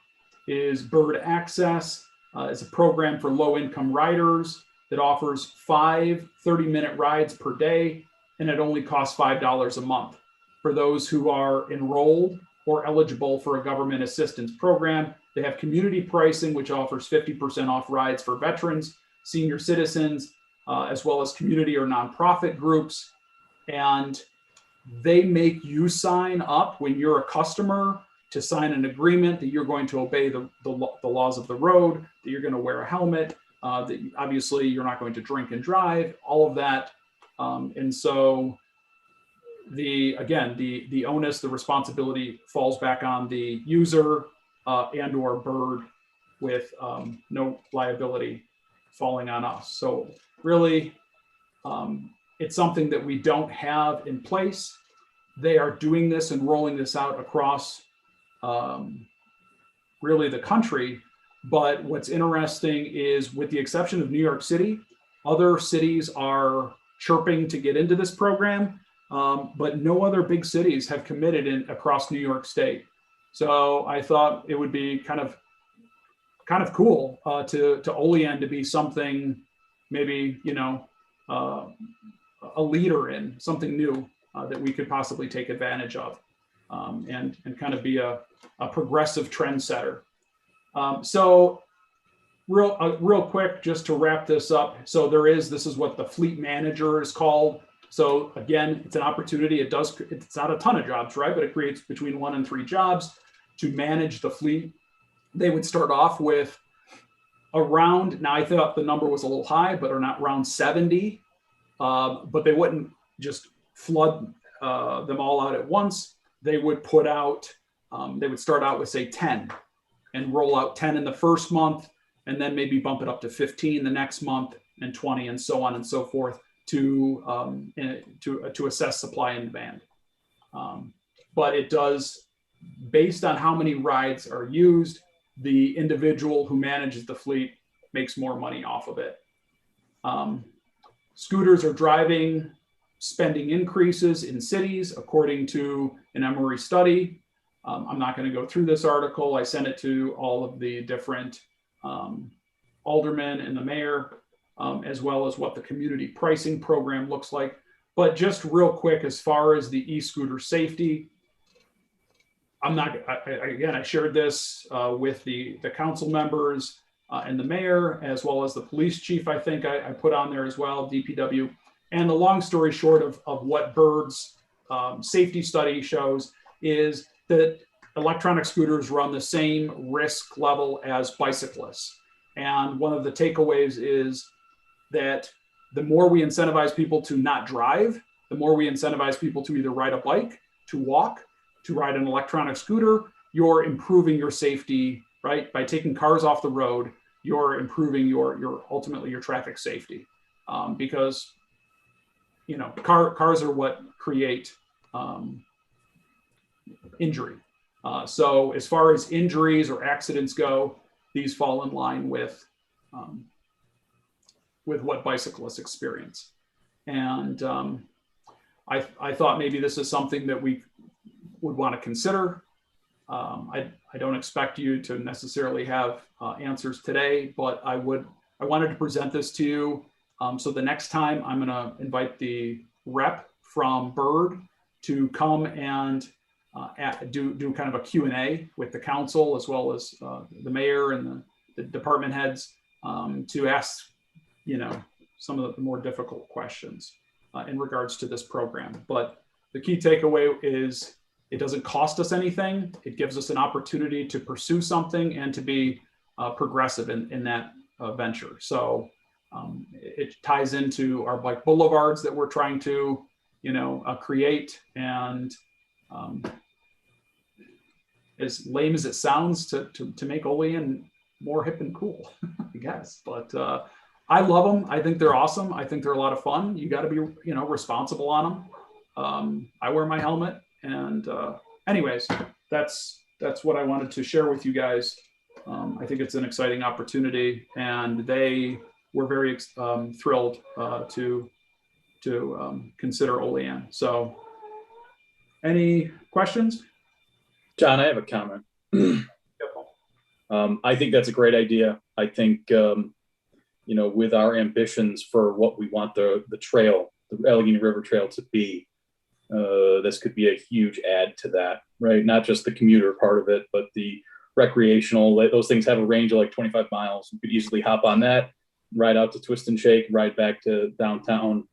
K: is Bird Access. It's a program for low-income riders that offers 5 30-minute rides per day, and it only costs $5 a month. For those who are enrolled or eligible for a government assistance program, they have community pricing, which offers 50% off rides for veterans, senior citizens, as well as community or nonprofit groups. And they make you sign up when you're a customer to sign an agreement that you're going to obey the laws of the road, that you're going to wear a helmet, that obviously you're not going to drink and drive, all of that. And so the onus, the responsibility falls back on the user and or Bird, with no liability falling on us. So really, it's something that we don't have in place. They are doing this and rolling this out across really the country. But what's interesting is, with the exception of New York City, other cities are chirping to get into this program, but no other big cities have committed across New York State. So I thought it would be kind of cool to Olean to be something, maybe, a leader in something new that we could possibly take advantage of, and kind of be a progressive trendsetter. So real quick, just to wrap this up. So this is what the fleet manager is called. So again, it's an opportunity. It's not a ton of jobs, right? But it creates between 1 and 3 jobs to manage the fleet. They would start off with around, now I thought the number was a little high, but around 70. But they wouldn't just flood them all out at once. They would put out, they would start out with, say, 10 and roll out 10 in the first month, and then maybe bump it up to 15 the next month, and 20, and so on and so forth, to assess supply and demand. But it does, based on how many rides are used, the individual who manages the fleet makes more money off of it. Scooters are driving spending increases in cities, according to an Emory study. I'm not going to go through this article. I sent it to all of the different aldermen and the mayor, as well as what the community pricing program looks like. But just real quick, as far as the e-scooter safety, I shared this with the council members and the mayor, as well as the police chief. I think I put on there as well, DPW. And the long story short of what Bird's safety study shows is that electronic scooters run the same risk level as bicyclists. And one of the takeaways is that the more we incentivize people to not drive, the more we incentivize people to either ride a bike, to walk, to ride an electronic scooter, you're improving your safety, right? By taking cars off the road, you're improving your ultimately your traffic safety, because cars are what create injury. So as far as injuries or accidents go, these fall in line with what bicyclists experience. And I thought maybe this is something that we would want to consider. I don't expect you to necessarily have answers today, but I wanted to present this to you. So the next time I'm going to invite the rep from Bird to come and do kind of a Q&A with the council, as well as the mayor and the department heads, to ask, some of the more difficult questions in regards to this program. But the key takeaway is it doesn't cost us anything. It gives us an opportunity to pursue something and to be progressive in that venture. So it ties into our bike boulevards that we're trying to, create. And as lame as it sounds, to make Olean more hip and cool, I guess. But I love them. I think they're awesome. I think they're a lot of fun. You got to be, responsible on them. I wear my helmet. And anyways, that's what I wanted to share with you guys. I think it's an exciting opportunity, and they were very thrilled to consider Olean. So, any questions?
C: John, I have a comment. I think that's a great idea. I think, with our ambitions for what we want the trail, the Allegheny River Trail to be, this could be a huge add to that, right? Not just the commuter part of it, but the recreational. Those things have a range of like 25 miles. You could easily hop on that, ride out to Twist and Shake, ride back to downtown,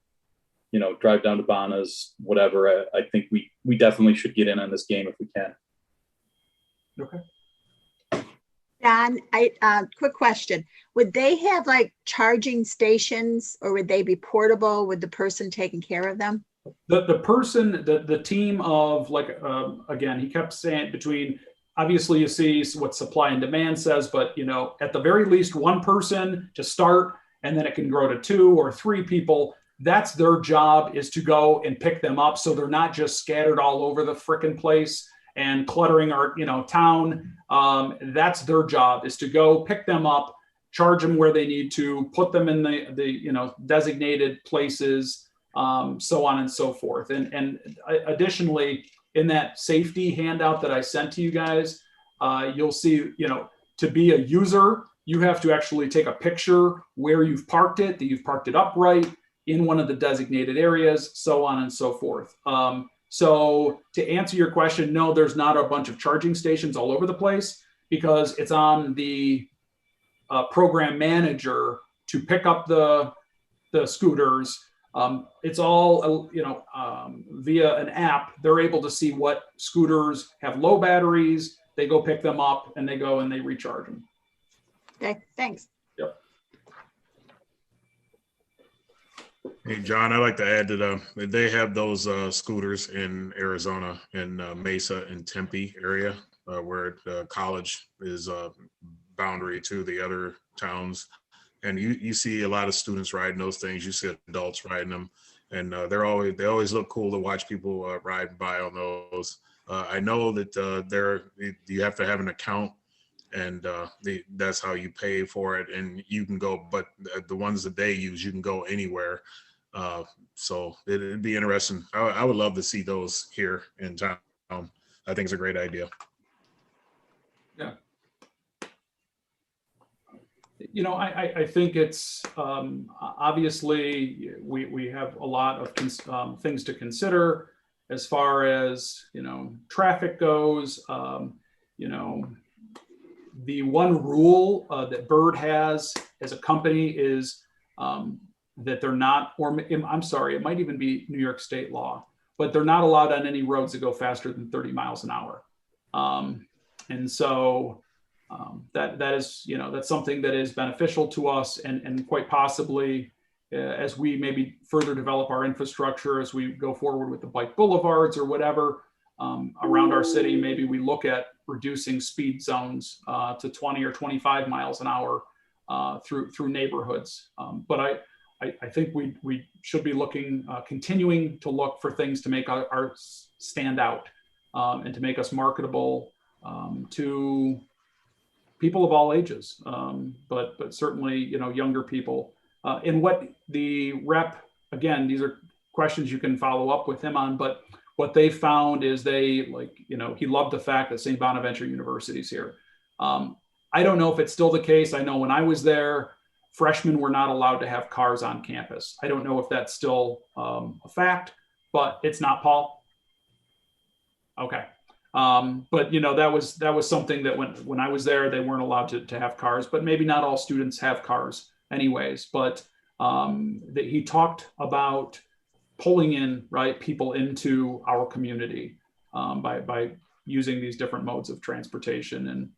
C: drive down to Bana's, whatever. I think we definitely should get in on this game if we can.
K: Okay.
B: Don, quick question. Would they have like charging stations, or would they be portable with the person taking care of them?
K: The person, the team of again, he kept saying between, obviously you see what supply and demand says, but at the very least one person to start, and then it can grow to 2 or 3 people. That's their job, is to go and pick them up. So they're not just scattered all over the frickin' place and cluttering our, town. That's their job, is to go pick them up, charge them where they need to, put them in the designated places, so on and so forth. And additionally, in that safety handout that I sent to you guys, you'll see, to be a user, you have to actually take a picture where you've parked it, that you've parked it upright in one of the designated areas, so on and so forth. So to answer your question, no, there's not a bunch of charging stations all over the place, because it's on the program manager to pick up the scooters. It's all, via an app. They're able to see what scooters have low batteries. They go pick them up, and they go and they recharge them.
B: Okay, thanks.
K: Yep.
J: Hey, John, I'd like to add that they have those scooters in Arizona, in Mesa and Tempe area, where the college is boundary to the other towns. And you see a lot of students riding those things. You see adults riding them, and they always look cool to watch people ride by on those. I know that you have to have an account, and that's how you pay for it. And you can go, but the ones that they use, you can go anywhere. So it'd be interesting. I would love to see those here in town. I think it's a great idea.
K: Yeah. You know, I think it's obviously we have a lot of things to consider as far as, you know, traffic goes. You know, the one rule that Bird has as a company is that they're not, or I'm sorry, it might even be New York state law, but they're not allowed on any roads that go faster than 30 miles an hour. And so that is, you know, that's something that is beneficial to us, and quite possibly as we maybe further develop our infrastructure, as we go forward with the bike boulevards or whatever around our city, maybe we look at reducing speed zones to 20 or 25 miles an hour through neighborhoods. But I think we should be looking, continuing to look for things to make our stand out and to make us marketable to people of all ages, but certainly, you know, younger people. And what the rep, again, these are questions you can follow up with him on, but what they found is they, like, you know, he loved the fact that St. Bonaventure University is here. I don't know if it's still the case. I know when I was there, freshmen were not allowed to have cars on campus. I don't know if that's still a fact, but it's not, Paul. Okay. But you know, that was something that when I was there, they weren't allowed to have cars, but maybe not all students have cars anyways. But that he talked about pulling in, right, people into our community by using these different modes of transportation.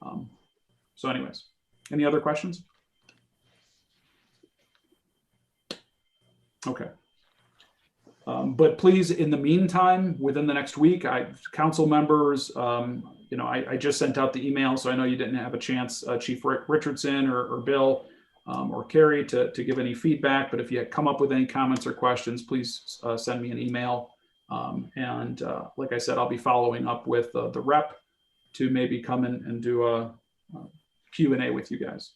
K: And so anyways, any other questions? Okay. But please, in the meantime, within the next week, council members, you know, I just sent out the email, so I know you didn't have a chance, Chief Richardson or Bill or Carrie to give any feedback. But if you come up with any comments or questions, please send me an email. And like I said, I'll be following up with the rep to maybe come in and do a Q&A with you guys.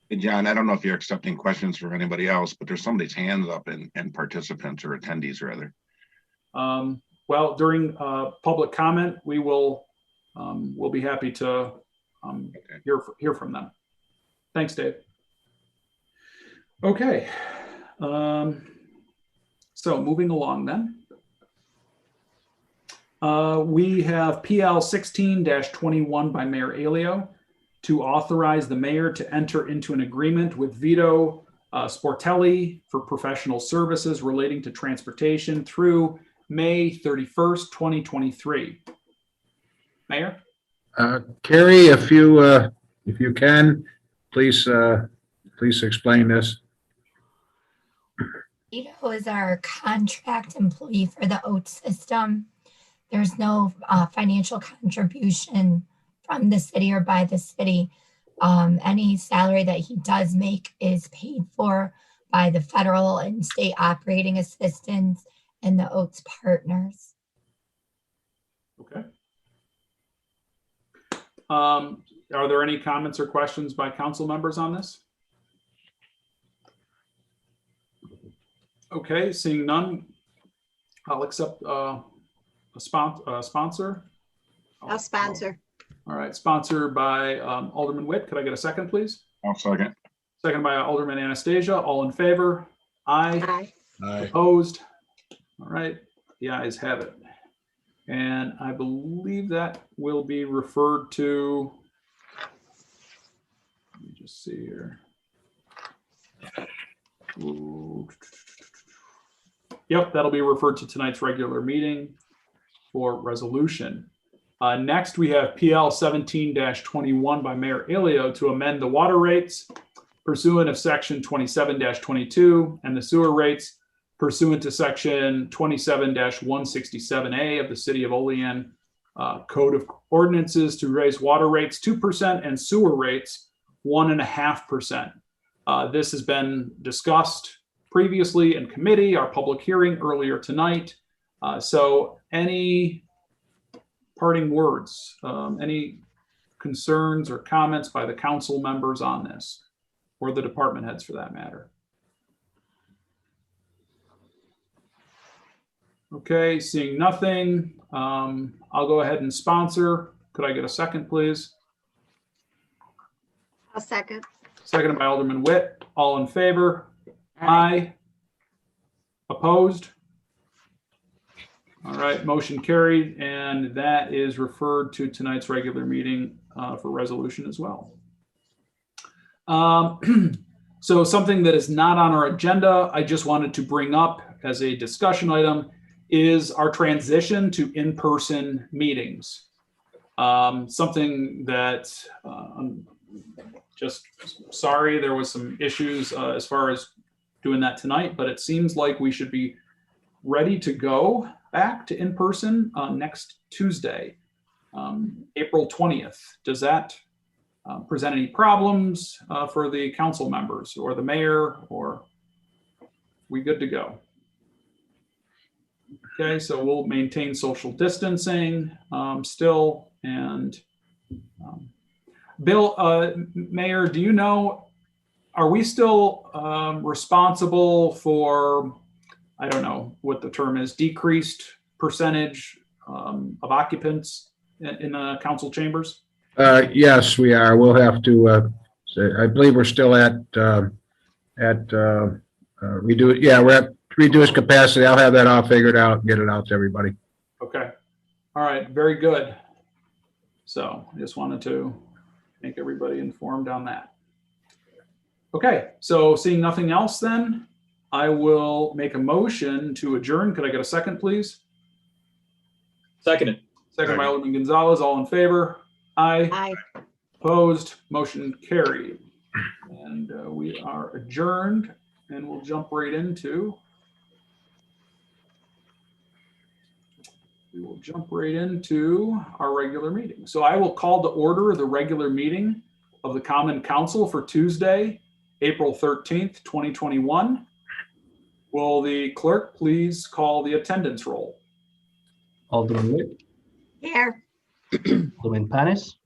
H: Hey, John, I don't know if you're accepting questions from anybody else, but there's somebody's hands up and participants or attendees rather.
K: Well, during public comment, we'll be happy to hear from them. Thanks, Dave. Okay. So moving along then. We have PL 16-21 by Mayor Alio to authorize the mayor to enter into an agreement with Vito Sportelli for professional services relating to transportation through May 31st, 2023. Mayor?
E: Carrie, if you can, please explain this.
O: Vito is our contract employee for the OAT system. There's no financial contribution from the city or by the city. Any salary that he does make is paid for by the federal and state operating assistants and the OATS partners.
K: Okay. Are there any comments or questions by council members on this? Okay, seeing none, I'll accept a sponsor.
B: I'll sponsor.
K: All right, sponsored by Alderman Witt. Could I get a second, please?
H: I'll second.
K: Second by Alderman Anastasia. All in favor? Aye.
B: Aye.
J: Aye.
K: Opposed? All right, the ayes have it. And I believe that will be referred to, let me just see here. Ooh. Yep, that'll be referred to tonight's regular meeting for resolution. Next, we have PL 17-21 by Mayor Alio to amend the water rates pursuant of section 27-22 and the sewer rates pursuant to section 27-167A of the City of Olean Code of Ordinances to raise water rates 2% and sewer rates 1.5%. This has been discussed previously in committee, our public hearing earlier tonight. So any parting words, any concerns or comments by the council members on this, or the department heads for that matter? Okay, seeing nothing, I'll go ahead and sponsor. Could I get a second, please?
B: A second.
K: Seconded by Alderman Witt. All in favor? Aye. Opposed? All right, motion carried, and that is referred to tonight's regular meeting for resolution as well. So something that is not on our agenda, I just wanted to bring up as a discussion item is our transition to in-person meetings. Something that I'm just sorry there was some issues as far as doing that tonight, but it seems like we should be ready to go back to in-person next Tuesday, April 20th. Does that present any problems for the council members or the mayor, or we good to go? Okay, so we'll maintain social distancing still. And Bill, Mayor, do you know, are we still responsible for, I don't know what the term is, decreased percentage of occupants in the council chambers?
E: Yes, we are. We'll have to, I believe we're still at reduce. Yeah, we're at reduced capacity. I'll have that all figured out and get it out to everybody.
K: Okay. All right. Very good. So I just wanted to make everybody informed on that. Okay. So seeing nothing else, then I will make a motion to adjourn. Could I get a second, please?
C: Seconded.
K: Second by Alderman Gonzalez. All in favor? Aye.
B: Aye.
K: Opposed? Motion carried. And we are adjourned, and we'll jump right into. We will jump right into our regular meeting. So I will call to order the regular meeting of the Common Council for Tuesday, April 13th, 2021. Will the clerk please call the attendance roll?
L: Alderman Witt,
B: Here.
L: Alderman Panis,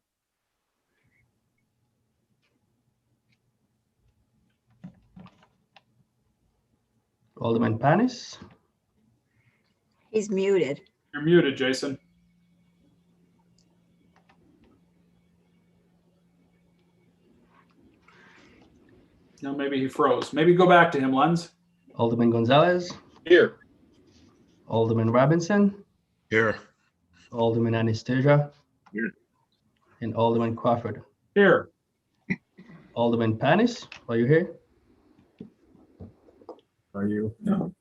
L: Alderman Panis,
B: He's muted.
K: You're muted, Jason. No, maybe he froze. Maybe go back to him, Lenz.
L: Alderman Gonzalez,
C: Here.
L: Alderman Robinson,
J: Here.
L: Alderman Anastasia,
H: Here.
L: and Alderman Crawford.
K: Here.
L: Alderman Panis, are you here?
E: Are you?
C: No.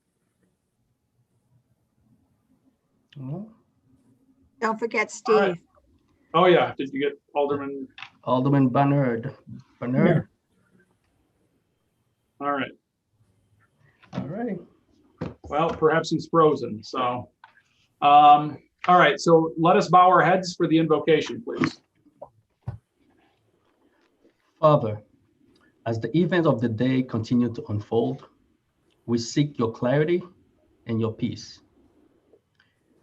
L: No.
B: Don't forget
K: All right.
B: Steve.
K: Oh, yeah. Did you get Alderman?
L: Alderman Bernard.
E: Here.
K: All right.
L: All right.
K: Well, perhaps he's frozen. So, all right. So let us bow our heads for the invocation, please.
L: Father, as the events of the day continue to unfold, we seek your clarity and your peace.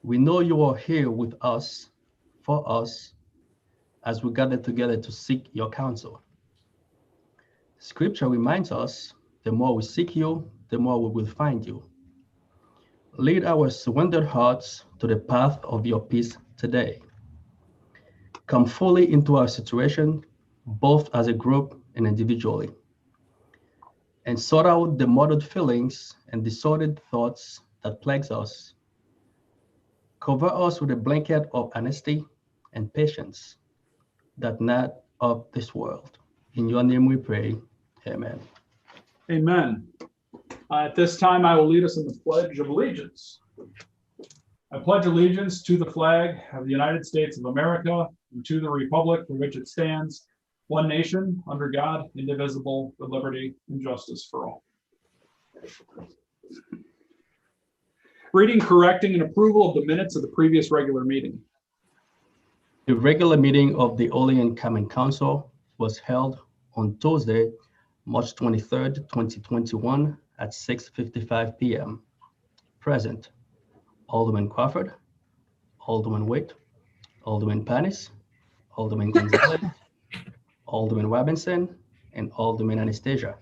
L: We know you are here with us, for us, as we gather together to seek your counsel. Scripture reminds us, the more we seek you, the more we will find you. Lead our surrendered hearts to the path of your peace today. Come fully into our situation, both as a group and individually, and sort out the muddled feelings and disordered thoughts that plagues us. Cover us with a blanket of honesty and patience that not of this world. In your name we pray, amen.
K: Amen. At this time, I will lead us in the Pledge of Allegiance. I pledge allegiance to the flag of the United States of America and to the republic for which it stands, one nation, under God, indivisible, with liberty and justice for all. Reading, correcting, and approval of the minutes of the previous regular meeting.
L: The regular meeting of the Olean Common Council was held on Tuesday, March 23rd, 2021 at 6:55 p.m. Present, Alderman Crawford, Alderman Witt, Alderman Panis, Alderman Gonzalez, Alderman Robinson, and Alderman Anastasia.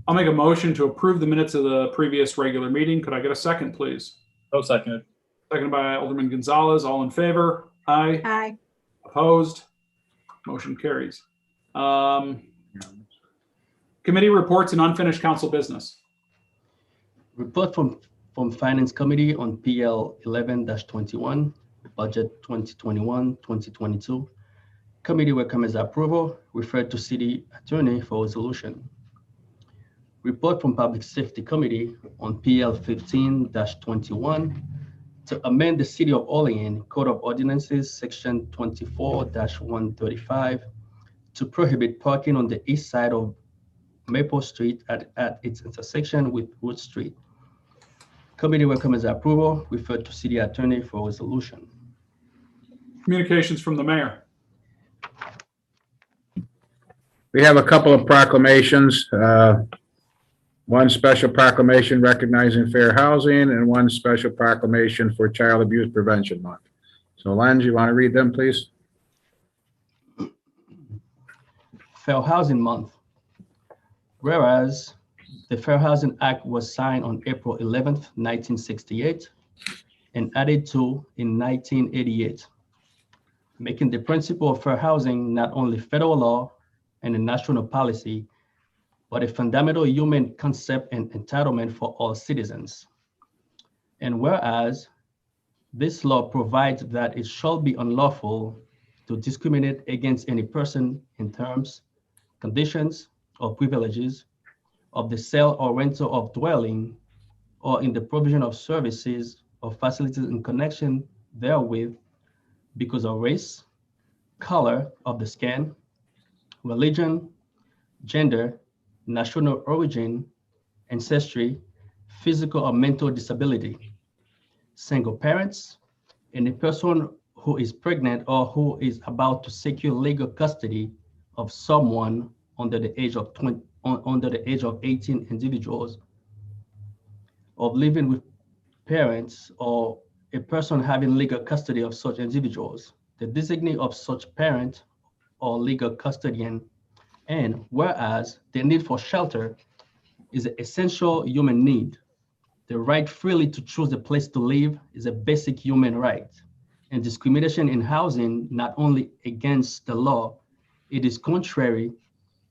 K: I'll make a motion to approve the minutes of the previous regular meeting. Could I get a second, please?
C: Oh, seconded.
K: Seconded by Alderman Gonzalez. All in favor? Aye.
B: Aye.
K: Opposed? Motion carries. Committee reports and unfinished council business.
L: Report from Finance Committee on PL 11-21, Budget 2021-2022. Committee recommends approval, referred to City Attorney for resolution. Report from Public Safety Committee on PL 15-21 to amend the City of Olean Code of Ordinances, Section 24-135 to prohibit parking on the east side of Maple Street at its intersection with Wood Street. Committee recommends approval, referred to City Attorney for resolution.
K: Communications from the mayor.
E: We have a couple of proclamations. One special proclamation recognizing fair housing and one special proclamation for Child Abuse Prevention Month. So Len, you want to read them, please?
L: Fair Housing Month. Whereas the Fair Housing Act was signed on April 11th, 1968 and added to in 1988, making the principle of fair housing not only federal law and a national policy, but a fundamental human concept and entitlement for all citizens. And whereas this law provides that it shall be unlawful to discriminate against any person in terms, conditions, or privileges of the sale or rental of dwelling or in the provision of services or facilities in connection therewith because of race, color of the skin, religion, gender, national origin, ancestry, physical or mental disability, single parents, and a person who is pregnant or who is about to secure legal custody of someone under the age of 18 individuals, of living with parents or a person having legal custody of such individuals, the designee of such parent or legal custodian. And whereas the need for shelter is an essential human need, the right freely to choose a place to live is a basic human right. And discrimination in housing, not only against the law, it is contrary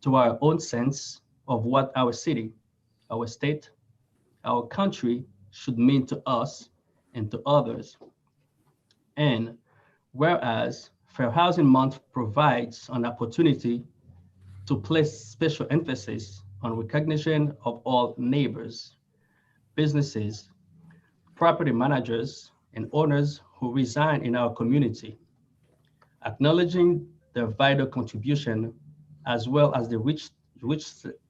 L: to our own sense of what our city, our state, our country should mean to us and to others. And whereas Fair Housing Month provides an opportunity to place special emphasis on recognition of all neighbors, businesses, property managers, and owners who reside in our community, acknowledging their vital contribution as well as the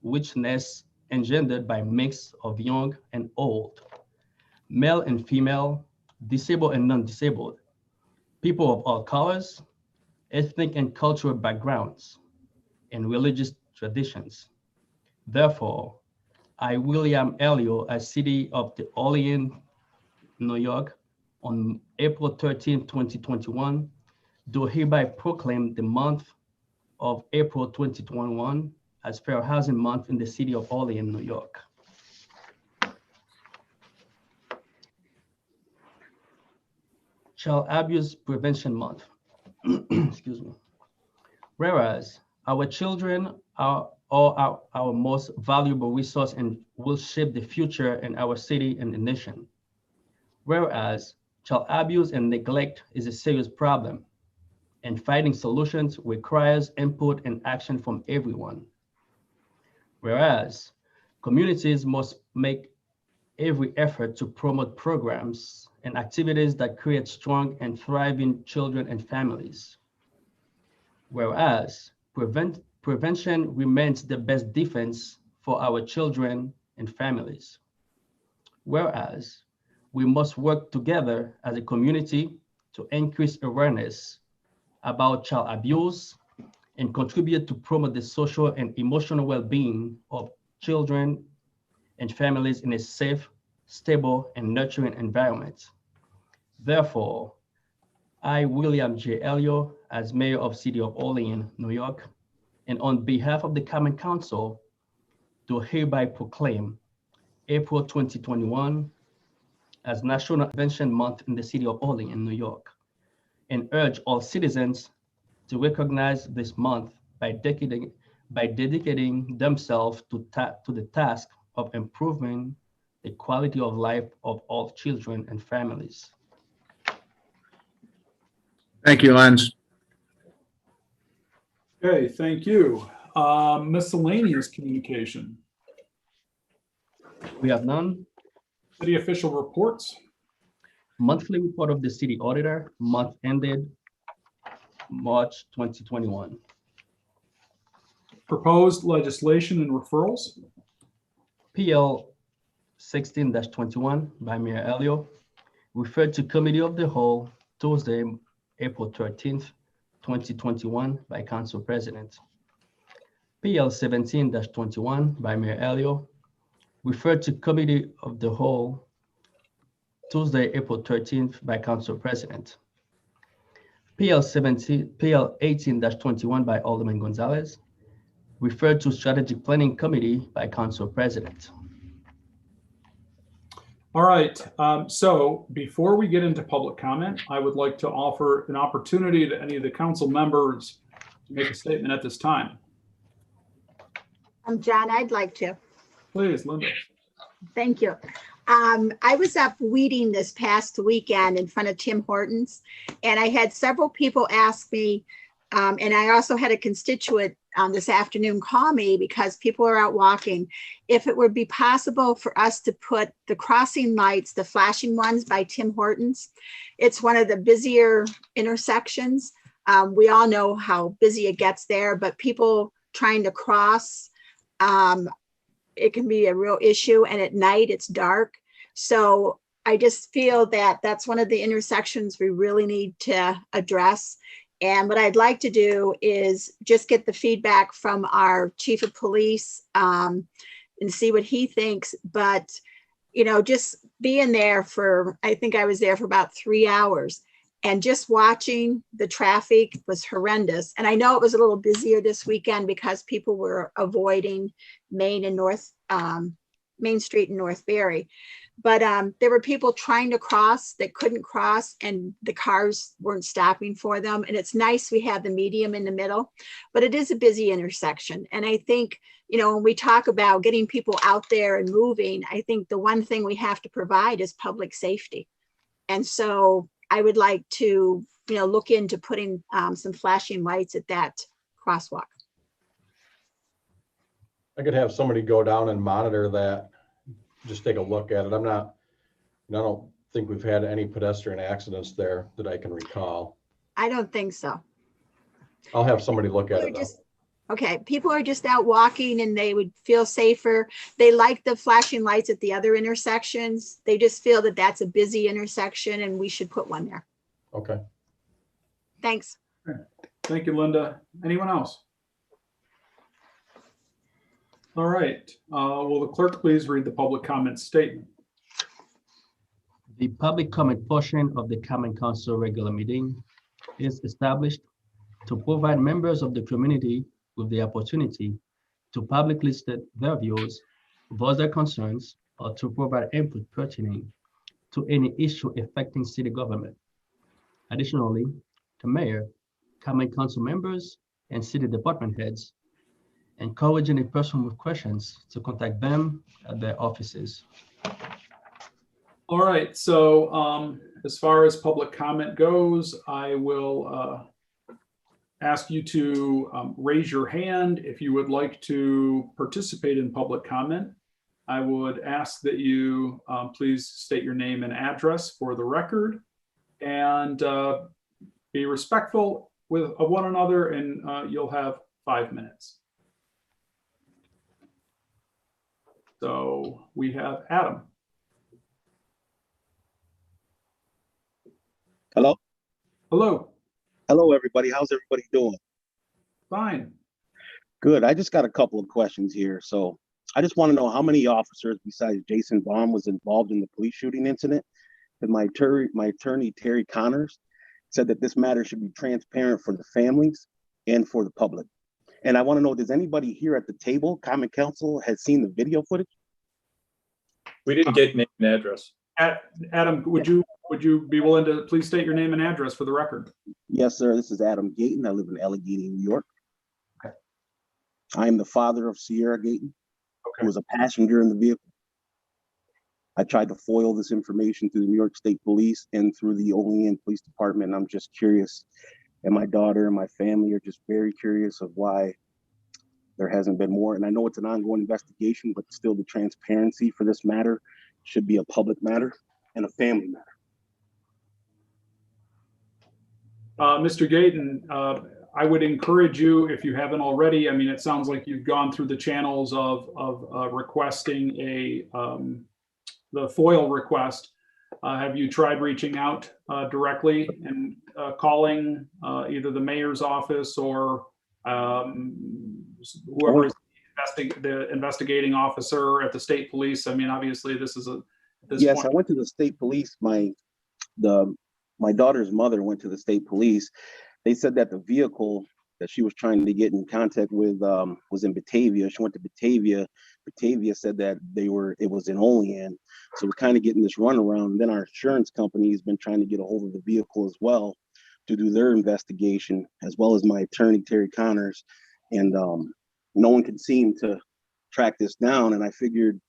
L: richness engendered by mix of young and old, male and female, disabled and non-disabled, people of all colors, ethnic and cultural backgrounds, and religious traditions. Therefore, I, William Elio, as City of the Olean, New York, on April 13, 2021, do hereby proclaim the month of April 2021 as Fair Housing Month in the City of Olean, New York. Child Abuse Prevention Month. Excuse me. Whereas our children are our most valuable resource and will shape the future in our city and the nation. Whereas child abuse and neglect is a serious problem, and finding solutions requires input and action from everyone. Whereas communities must make every effort to promote programs and activities that create strong and thriving children and families. Whereas prevention remains the best defense for our children and families. Whereas we must work together as a community to increase awareness about child abuse and contribute to promote the social and emotional well-being of children and families in a safe, stable, and nurturing environment. Therefore, I, William J. Elio, as Mayor of City of Olean, New York, and on behalf of the Common Council, do hereby proclaim April 2021 as National Prevention Month in the city of Olean, New York, and urge all citizens to recognize this month by dedicating themselves to the task of improving the quality of life of all children and families.
E: Thank you, Lenz.
K: Okay, thank you. Miscellaneous communication.
L: We have none.
K: City official reports.
L: Monthly report of the city auditor, month ended March 2021.
K: Proposed legislation and referrals.
L: PL 16-21 by Mayor Elio, referred to Committee of the Whole Tuesday, April 13th, 2021 by Council President. PL 17-21 by Mayor Elio, referred to Committee of the Whole Tuesday, April 13th by Council President. PL 18-21 by Alderman Gonzalez, referred to Strategic Planning Committee by Council President.
K: All right, so before we get into public comment, I would like to offer an opportunity to any of the council members to make a statement at this time.
B: John, I'd like to.
K: Please, Linda.
B: Thank you. I was up weeding this past weekend in front of Tim Hortons, and I had several people ask me, and I also had a constituent this afternoon call me because people are out walking, if it would be possible for us to put the crossing lights, the flashing ones by Tim Hortons. It's one of the busier intersections. We all know how busy it gets there, but people trying to cross, it can be a real issue, and at night it's dark. So I just feel that that's one of the intersections we really need to address. And what I'd like to do is just get the feedback from our chief of police and see what he thinks. But, you know, just being there for, I think I was there for about 3 hours, and just watching the traffic was horrendous. And I know it was a little busier this weekend because people were avoiding Main and Main Street in North Barry. But there were people trying to cross that couldn't cross, and the cars weren't stopping for them. And it's nice we have the medium in the middle, but it is a busy intersection. And I think, you know, when we talk about getting people out there and moving, I think the one thing we have to provide is public safety. And so I would like to, you know, look into putting some flashing lights at that crosswalk.
N: I could have somebody go down and monitor that, just take a look at it. I don't think we've had any pedestrian accidents there that I can recall.
B: I don't think so.
N: I'll have somebody look at it.
B: Okay, people are just out walking and they would feel safer. They like the flashing lights at the other intersections. They just feel that that's a busy intersection and we should put one there.
N: Okay.
B: Thanks.
K: Thank you, Linda. Anyone else? All right. Will the clerk please read the public comment statement?
L: The public comment portion of the Common Council regular meeting is established to provide members of the community with the opportunity to publicly state their views, voice their concerns, or to provide input pertaining to any issue affecting city government. Additionally, the mayor, Common Council members, and city department heads encourage any person with questions to contact them at their offices.
K: All right, so as far as public comment goes, I will ask you to raise your hand if you would like to participate in public comment. I would ask that you please state your name and address for the record, and be respectful of one another, and you'll have 5 minutes. So we have Adam.
S: Hello.
K: Hello.
S: Hello, everybody. How's everybody doing?
K: Fine.
S: Good. I just got a couple of questions here. So I just want to know how many officers besides Jason Baum was involved in the police shooting incident. And my attorney, Terry Connors, said that this matter should be transparent for the families and for the public. And I want to know, does anybody here at the table, Common Council, has seen the video footage?
C: We didn't get name and address.
K: Adam, would you be willing to please state your name and address for the record?
S: Yes, sir. This is Adam Gayton. I live in Allegheny, New York.
K: Okay.
S: I am the father of Sierra Gayton,
K: Okay.
S: who was a passenger in the vehicle. I tried to foil this information through the New York State Police and through the Olean Police Department. I'm just curious, and my daughter and my family are just very curious of why there hasn't been more. And I know it's an ongoing investigation, but still the transparency for this matter should be a public matter and a family matter.
K: Mr. Gayton, I would encourage you, if you haven't already, I mean, it sounds like you've gone through the channels of requesting the FOIL request. Have you tried reaching out directly and calling either the mayor's office or whoever is the investigating officer at the state police? I mean, obviously this is
S: Yes,
K: point.
S: I went to the state police. My daughter's mother went to the state police. They said that the vehicle that she was trying to get in contact with was in Batavia. She went to Batavia. Batavia said that it was in Olean. So we're kind of getting this runaround. And then our insurance company has been trying to get a hold of the vehicle as well to do their investigation, as well as my attorney, Terry Connors. And no one could seem to track this down. And I figured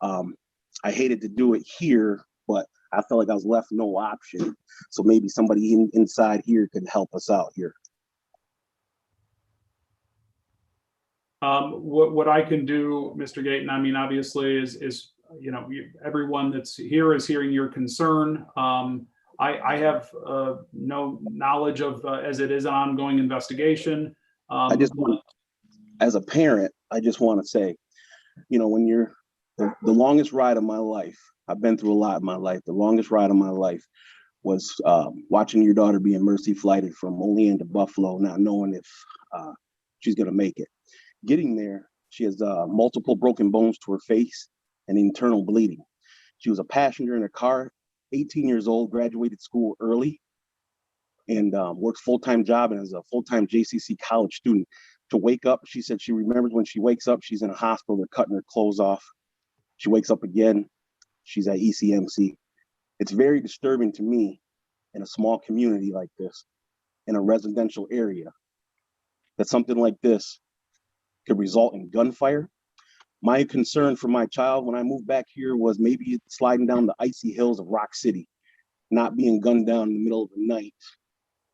S: I hated to do it here, but I felt like I was left no option. So maybe somebody inside here could help us out here.
K: What I can do, Mr. Gayton, I mean, obviously is everyone that's here is hearing your concern. I have no knowledge of, as it is an ongoing investigation.
S: I just want, as a parent, I just want to say, when you're the longest ride of my life, I've been through a lot in my life. The longest ride of my life was watching your daughter being mercy flighted from Olean to Buffalo, not knowing if she's going to make it. Getting there, she has multiple broken bones to her face and internal bleeding. She was a passenger in a car, 18 years old, graduated school early, and works full-time job and is a full-time JCC college student. To wake up, she said she remembers when she wakes up, she's in a hospital, they're cutting her clothes off. She wakes up again, she's at ECMC. It's very disturbing to me in a small community like this, in a residential area, that something like this could result in gunfire. My concern for my child when I moved back here was maybe sliding down the icy hills of Rock City, not being gunned down in the middle of the night,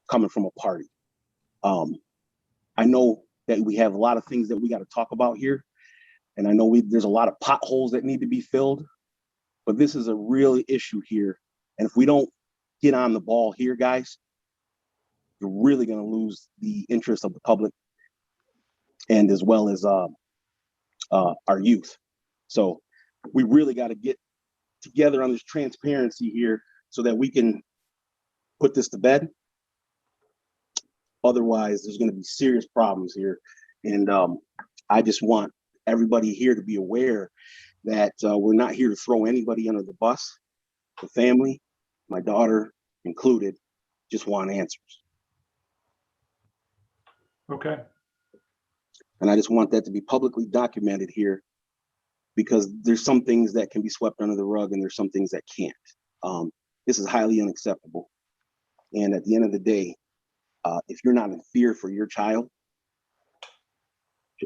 S: coming from a party. I know that we have a lot of things that we got to talk about here. And I know there's a lot of potholes that need to be filled, but this is a real issue here. And if we don't get on the ball here, guys, you're really going to lose the interest of the public and as well as our youth. So we really got to get together on this transparency here so that we can put this to bed. Otherwise, there's going to be serious problems here. And I just want everybody here to be aware that we're not here to throw anybody under the bus. The family, my daughter included, just want answers.
K: Okay.
S: And I just want that to be publicly documented here, because there's some things that can be swept under the rug and there's some things that can't. This is highly unacceptable. And at the end of the day, if you're not in fear for your child,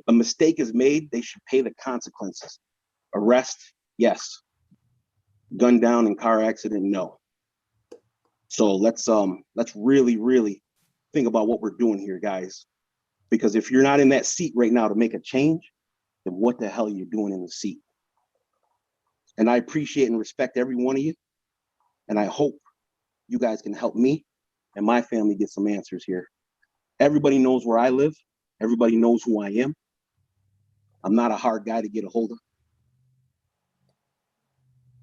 S: a mistake is made, they should pay the consequences. Arrest, yes. Gun down in car accident, no. So let's really, really think about what we're doing here, guys. Because if you're not in that seat right now to make a change, then what the hell are you doing in the seat? And I appreciate and respect every one of you. And I hope you guys can help me and my family get some answers here. Everybody knows where I live. Everybody knows who I am. I'm not a hard guy to get a hold of.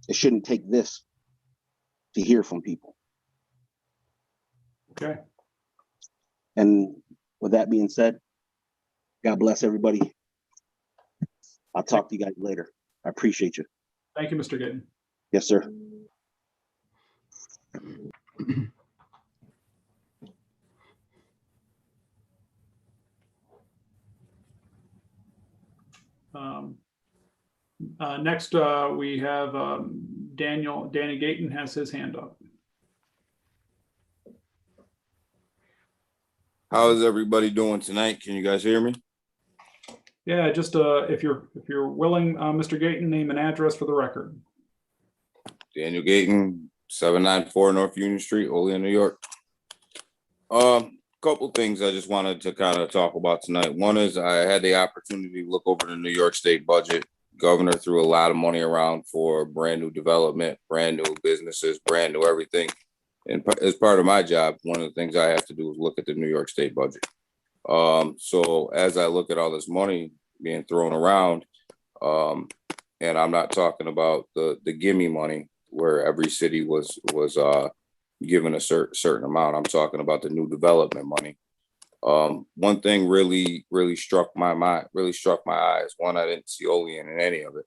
S: It shouldn't take this to hear from people.
K: Okay.
S: And with that being said, God bless everybody. I'll talk to you guys later. I appreciate you.
K: Thank you, Mr. Gayton.
S: Yes, sir.
K: Next, we have Danny Gayton has his hand up.
T: How is everybody doing tonight? Can you guys hear me?
K: Yeah, just if you're willing, Mr. Gayton, name and address for the record.
T: Daniel Gayton, 794 North Union Street, Olean, New York. Couple things I just wanted to kind of talk about tonight. One is I had the opportunity to look over the New York State budget. Governor threw a lot of money around for brand new development, brand new businesses, brand new everything. And as part of my job, one of the things I have to do is look at the New York State budget. So as I look at all this money being thrown around, and I'm not talking about the gimme money where every city was given a certain amount. I'm talking about the new development money. One thing really struck my eyes. One, I didn't see Olean in any of it.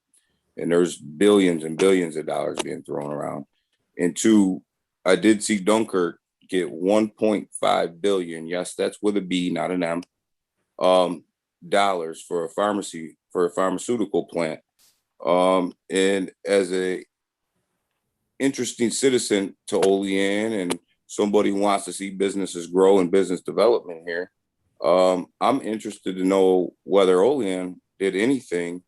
T: And there's billions and billions of dollars being thrown around. And two, I did see Dunkirk get 1.5 billion. Yes, that's with a B, not an M. Dollars for a pharmaceutical plant. And as a interesting citizen to Olean and somebody who wants to see businesses grow and business development here, I'm interested to know whether Olean did anything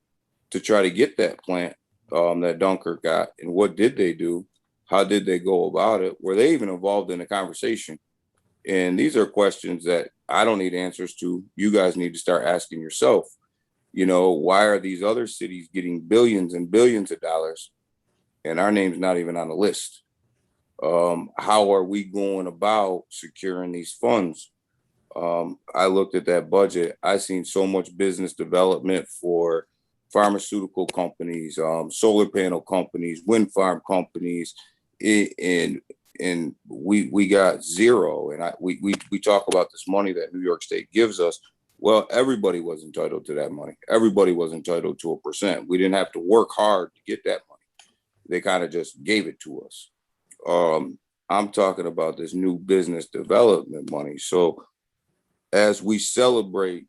T: to try to get that plant that Dunkirk got, and what did they do? How did they go about it? Were they even involved in the conversation? And these are questions that I don't need answers to. You guys need to start asking yourself. You know, why are these other cities getting billions and billions of dollars and our name's not even on the list? How are we going about securing these funds? I looked at that budget. I seen so much business development for pharmaceutical companies, solar panel companies, wind farm companies, and we got zero. And we talk about this money that New York State gives us. Well, everybody was entitled to that money. Everybody was entitled to 1%. We didn't have to work hard to get that money. They kind of just gave it to us. I'm talking about this new business development money. So as we celebrate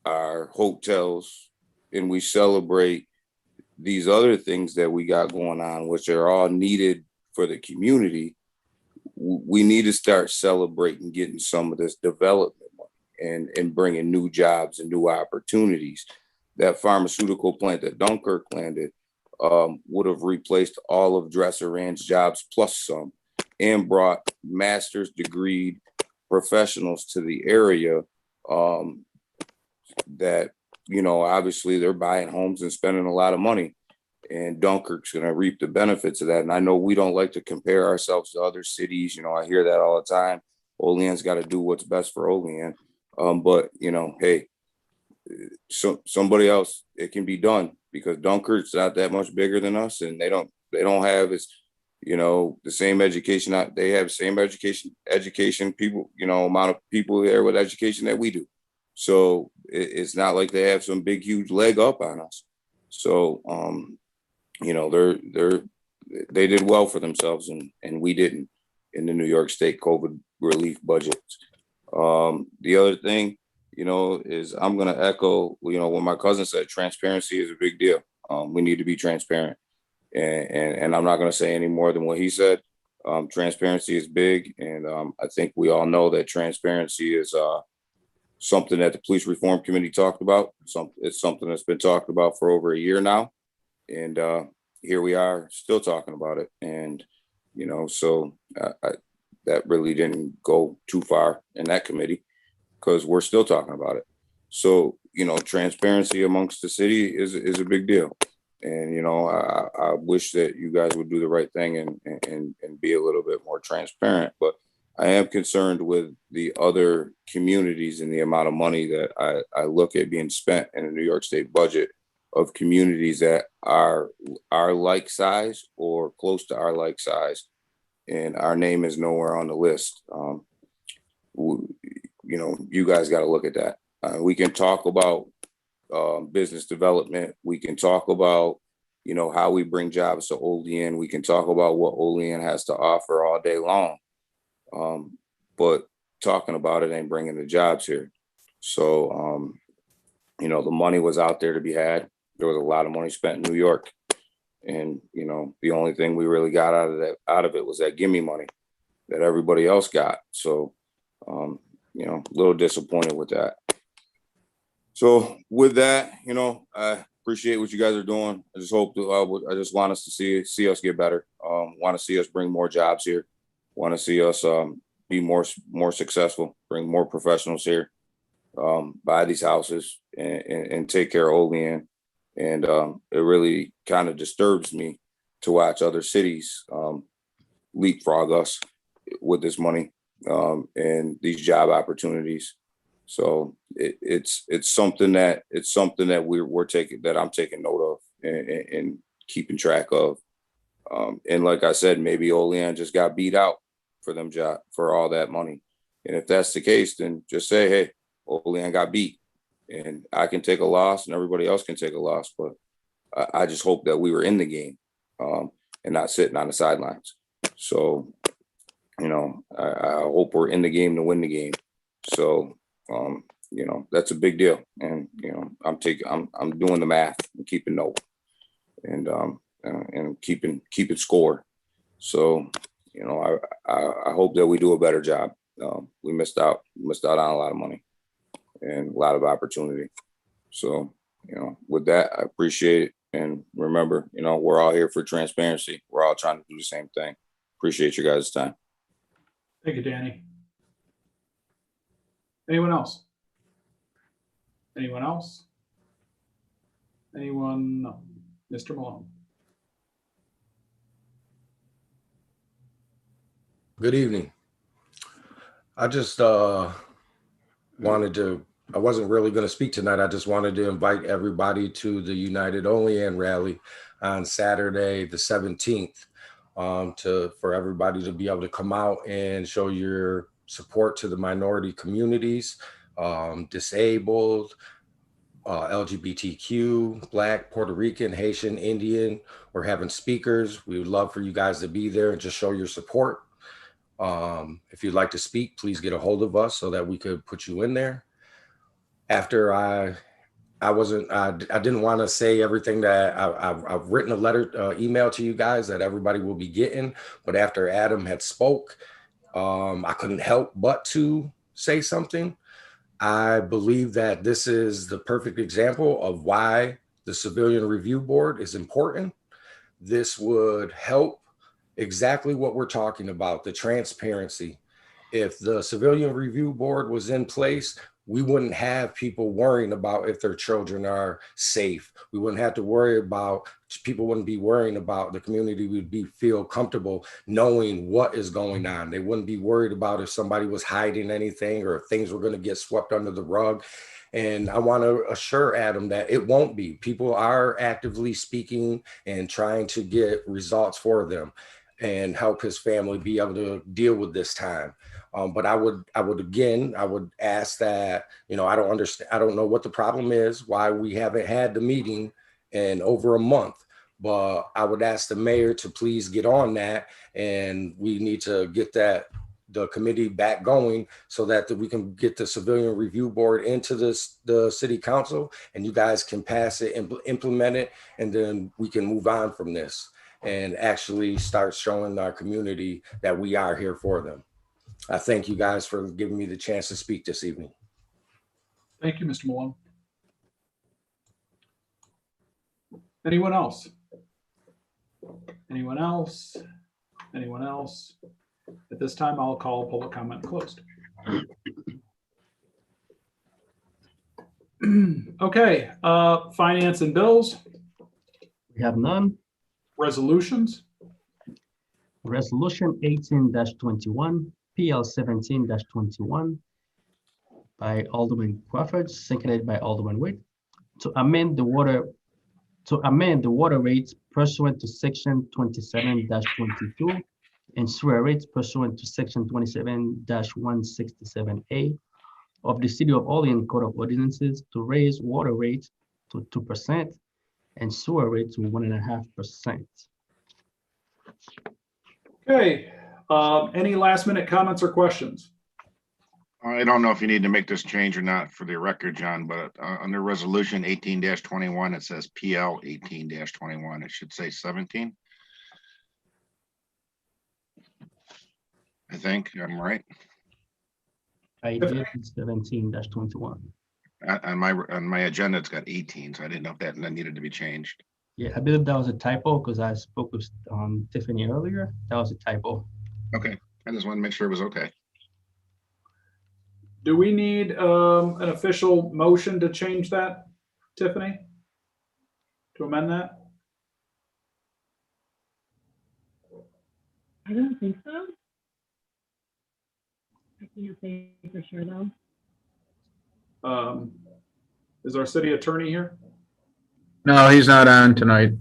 T: our hotels and we celebrate these other things that we got going on, which are all needed for the community, we need to start celebrating getting some of this development money and bringing new jobs and new opportunities. That pharmaceutical plant that Dunkirk landed would have replaced all of Dresser Rand's jobs plus some, and brought master's degree professionals to the area that, you know, obviously they're buying homes and spending a lot of money, and Dunkirk's going to reap the benefits of that. And I know we don't like to compare ourselves to other cities. You know, I hear that all the time. Olean's got to do what's best for Olean. But, you know, hey, somebody else, it can be done, because Dunkirk's not that much bigger than us, and they don't have as, you know, the same education. They have same education people, you know, amount of people there with education that we do. So it's not like they have some big, huge leg up on us. So, you know, they did well for themselves, and we didn't in the New York State COVID relief budget. The other thing, you know, is I'm going to echo, you know, what my cousin said. Transparency is a big deal. We need to be transparent, and I'm not going to say any more than what he said. Transparency is big, and I think we all know that transparency is something that the Police Reform Committee talked about. It's something that's been talked about for over a year now, and here we are still talking about it. And you know, so that really didn't go too far in that committee, because we're still talking about it. So, you know, transparency amongst the city is a big deal. And, you know, I wish that you guys would do the right thing and be a little bit more transparent. But I am concerned with the other communities and the amount of money that I look at being spent in the New York State budget of communities that are our like size or close to our like size. And our name is nowhere on the list. You know, you guys got to look at that. We can talk about business development. We can talk about, you know, how we bring jobs to Olean. We can talk about what Olean has to offer all day long. But talking about it ain't bringing the jobs here. So, you know, the money was out there to be had. There was a lot of money spent in New York. And, you know, the only thing we really got out of it was that gimme money that everybody else got. So, you know, a little disappointed with that. So with that, you know, I appreciate what you guys are doing. I just hope I just want us to see us get better. Want to see us bring more jobs here. Want to see us be more successful, bring more professionals here, buy these houses and take care of Olean. And it really kind of disturbs me to watch other cities leapfrog us with this money and these job opportunities. So it's something that we're taking, that I'm taking note of and keeping track of. And like I said, maybe Olean just got beat out for all that money. And if that's the case, then just say, hey, Olean got beat, and I can take a loss and everybody else can take a loss. But I just hope that we were in the game and not sitting on the sidelines. So, you know, I hope we're in the game to win the game. So, you know, that's a big deal. And, you know, I'm doing the math and keeping note and keeping score. So, you know, I hope that we do a better job. We missed out on a lot of money and a lot of opportunity. So, you know, with that, I appreciate it. And remember, you know, we're all here for transparency. We're all trying to do the same thing. Appreciate you guys' time.
K: Thank you, Danny. Anyone else? Anyone else? Anyone? No. Mr. Malone.
U: Good evening. I just I wasn't really going to speak tonight. I just wanted to invite everybody to the United Olean rally on Saturday, the 17th, for everybody to be able to come out and show your support to the minority communities, disabled, LGBTQ, Black, Puerto Rican, Haitian, Indian. We're having speakers. We would love for you guys to be there and just show your support. If you'd like to speak, please get a hold of us so that we could put you in there. After I didn't want to say everything that I've written a letter, email to you guys that everybody will be getting. But after Adam had spoke, I couldn't help but to say something. I believe that this is the perfect example of why the Civilian Review Board is important. This would help exactly what we're talking about, the transparency. If the Civilian Review Board was in place, we wouldn't have people worrying about if their children are safe. We wouldn't have to worry about, people wouldn't be worrying about, the community would feel comfortable knowing what is going on. They wouldn't be worried about if somebody was hiding anything or if things were going to get swept under the rug. And I want to assure Adam that it won't be. People are actively speaking and trying to get results for them and help his family be able to deal with this time. But I would ask that, you know, I don't know what the problem is, why we haven't had the meeting in over a month, but I would ask the mayor to please get on that, and we need to get the committee back going so that we can get the Civilian Review Board into the city council, and you guys can pass it and implement it, and then we can move on from this and actually start showing our community that we are here for them. I thank you guys for giving me the chance to speak this evening.
K: Thank you, Mr. Malone. Anyone else? Anyone else? Anyone else? At this time, I'll call public comment closed. Okay, finance and bills.
L: We have none.
K: Resolutions.
L: Resolution 18-21, PL 17-21 by Alderman Crawford, seconded by Alderman Witt, to amend the water rates pursuant to section 27-22 and sewer rates pursuant to section 27-167A of the City of Olean Code of Ordinances to raise water rates to 2% and sewer rate to 1.5%.
K: Okay, any last minute comments or questions?
H: I don't know if you need to make this change or not for the record, John, but under resolution 18-21, it says PL 18-21. It should say 17. I think I'm right.
L: I did 17-21.
H: On my agenda, it's got 18, so I didn't know if that needed to be changed.
L: Yeah, I believe that was a typo because I spoke with Tiffany earlier. That was a typo.
H: Okay, I just wanted to make sure it was okay.
K: Do we need an official motion to change that, Tiffany? To amend that?
D: I don't think so. I can't say for sure though.
K: Is our city attorney here?
E: No, he's not on tonight.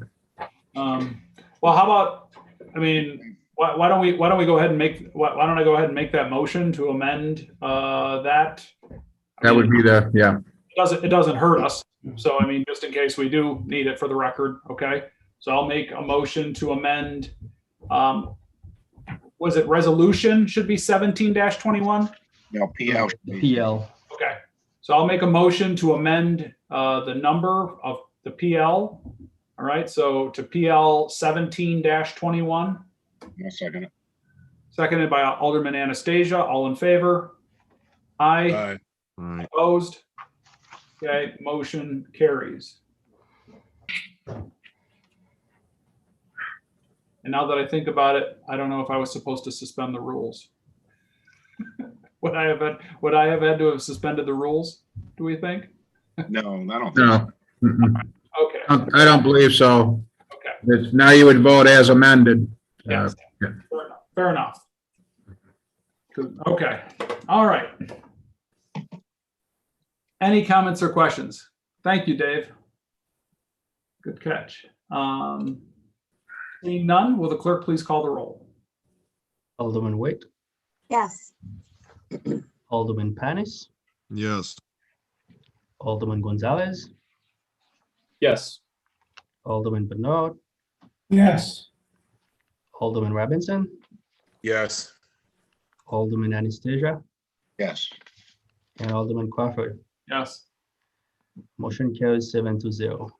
K: Well, how about, I mean, why don't we go ahead and why don't I go ahead and make that motion to amend that?
E: That would be yeah.
K: It doesn't hurt us. So, I mean, just in case we do need it for the record, okay? So I'll make a motion to amend, was it resolution should be 17-21?
H: No, PL.
L: PL.
K: Okay, so I'll make a motion to amend the number of the PL. All right, so to PL 17-21.
H: I'll second it.
K: Seconded by Alderman Anastasia. All in favor? Aye.
J: Aye.
K: Opposed? Okay, motion carries. And now that I think about it, I don't know if I was supposed to suspend the rules. Would I have had to have suspended the rules? Do we think?
H: No, I don't think
E: No. Mm-mm.
K: Okay.
E: I don't believe so.
K: Okay.
E: Now you would vote as amended.
K: Yes.
E: Yeah.
K: Fair enough. Okay. All right. Any comments or questions? Thank you, Dave. Good catch. Seeing none, will the clerk please call the roll?
L: Alderman Witt,
B: Yes.
L: Alderman Panis,
M: Yes.
L: Alderman Gonzalez,
C: Yes.
L: Alderman Bernard,
E: Yes.
L: Alderman Robinson,
J: Yes.
L: Alderman Anastasia,
H: yes.
L: and Alderman Crawford.
K: Yes.
L: Motion carries 7-0.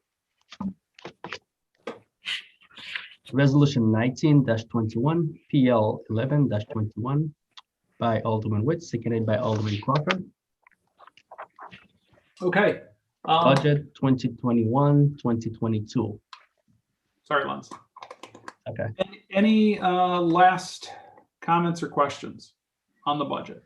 L: Resolution 19-21, PL 11-21 by Alderman Witt, seconded by Alderman Crawford.
K: Okay.
L: Budget 2021-2022.
K: Sorry, Lance.
L: Okay.
K: Any last comments or questions on the budget?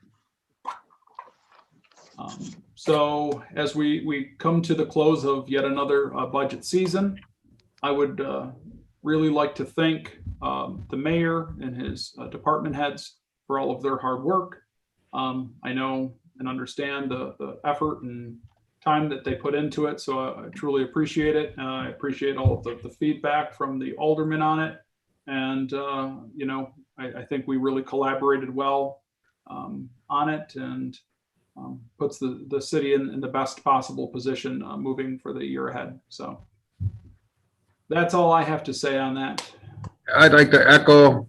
K: So as we come to the close of yet another budget season, I would really like to thank the mayor and his department heads for all of their hard work. I know and understand the effort and time that they put into it, so I truly appreciate it. I appreciate all of the feedback from the aldermen on it, and you know, I think we really collaborated well on it, and puts the city in the best possible position moving for the year ahead. So that's all I have to say on that.
E: I'd like to echo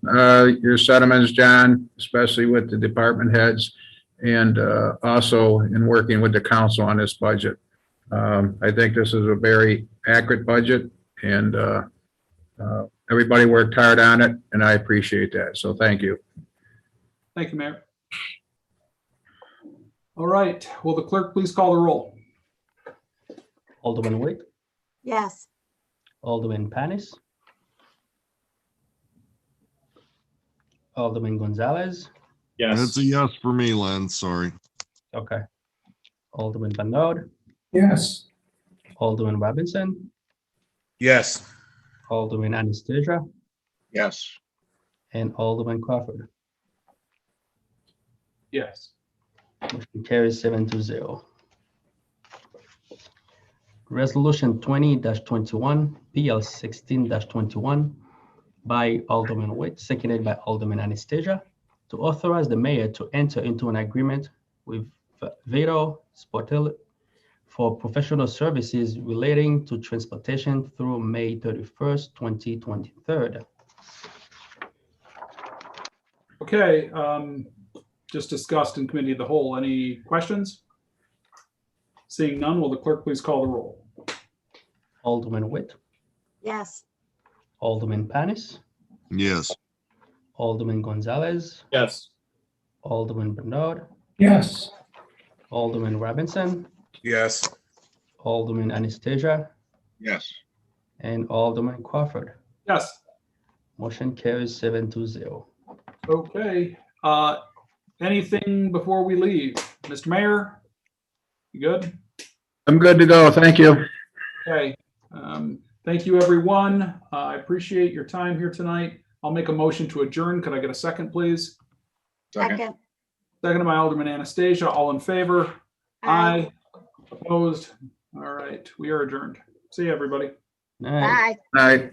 E: your sentiments, John, especially with the department heads and also in working with the council on this budget. I think this is a very accurate budget, and everybody worked hard on it, and I appreciate that. So thank you.
K: Thank you, Mayor. All right, will the clerk please call the roll?
L: Alderman Witt,
B: Yes.
L: Alderman Panis, Alderman Gonzalez.
C: Yes.
M: That's a yes for me, Len. Sorry.
L: Okay. Alderman Bernard,
E: Yes.
L: Alderman Robinson,
J: Yes.
L: Alderman Anastasia,
H: Yes.
L: and Alderman Crawford.
K: Yes.
L: Motion carries 7-0. Resolution 20-21, PL 16-21 by Alderman Witt, seconded by Alderman Anastasia, to authorize the mayor to enter into an agreement with Vito Sportel for professional services relating to transportation through May 31st, 2023.
K: Okay, just discussed in committee of the whole. Any questions? Seeing none, will the clerk please call the roll?
L: Alderman Witt,
B: Yes.
L: Alderman Panis,
M: Yes.
L: Alderman Gonzalez,
C: Yes.
L: Alderman Bernard,
E: Yes.
L: Alderman Robinson,
J: Yes.
L: Alderman Anastasia,
H: Yes.
L: and Alderman Crawford.
K: Yes.
L: Motion carries 7-0.
K: Okay. Anything before we leave? Mr. Mayor? You good?
E: I'm good to go. Thank you.
K: Okay. Thank you, everyone. I appreciate your time here tonight. I'll make a motion to adjourn. Could I get a second, please?
H: Second.
K: Second by Alderman Anastasia. All in favor? Aye. Opposed? All right. We are adjourned. See you, everybody.
L: Night.
B: Bye.
E: All right.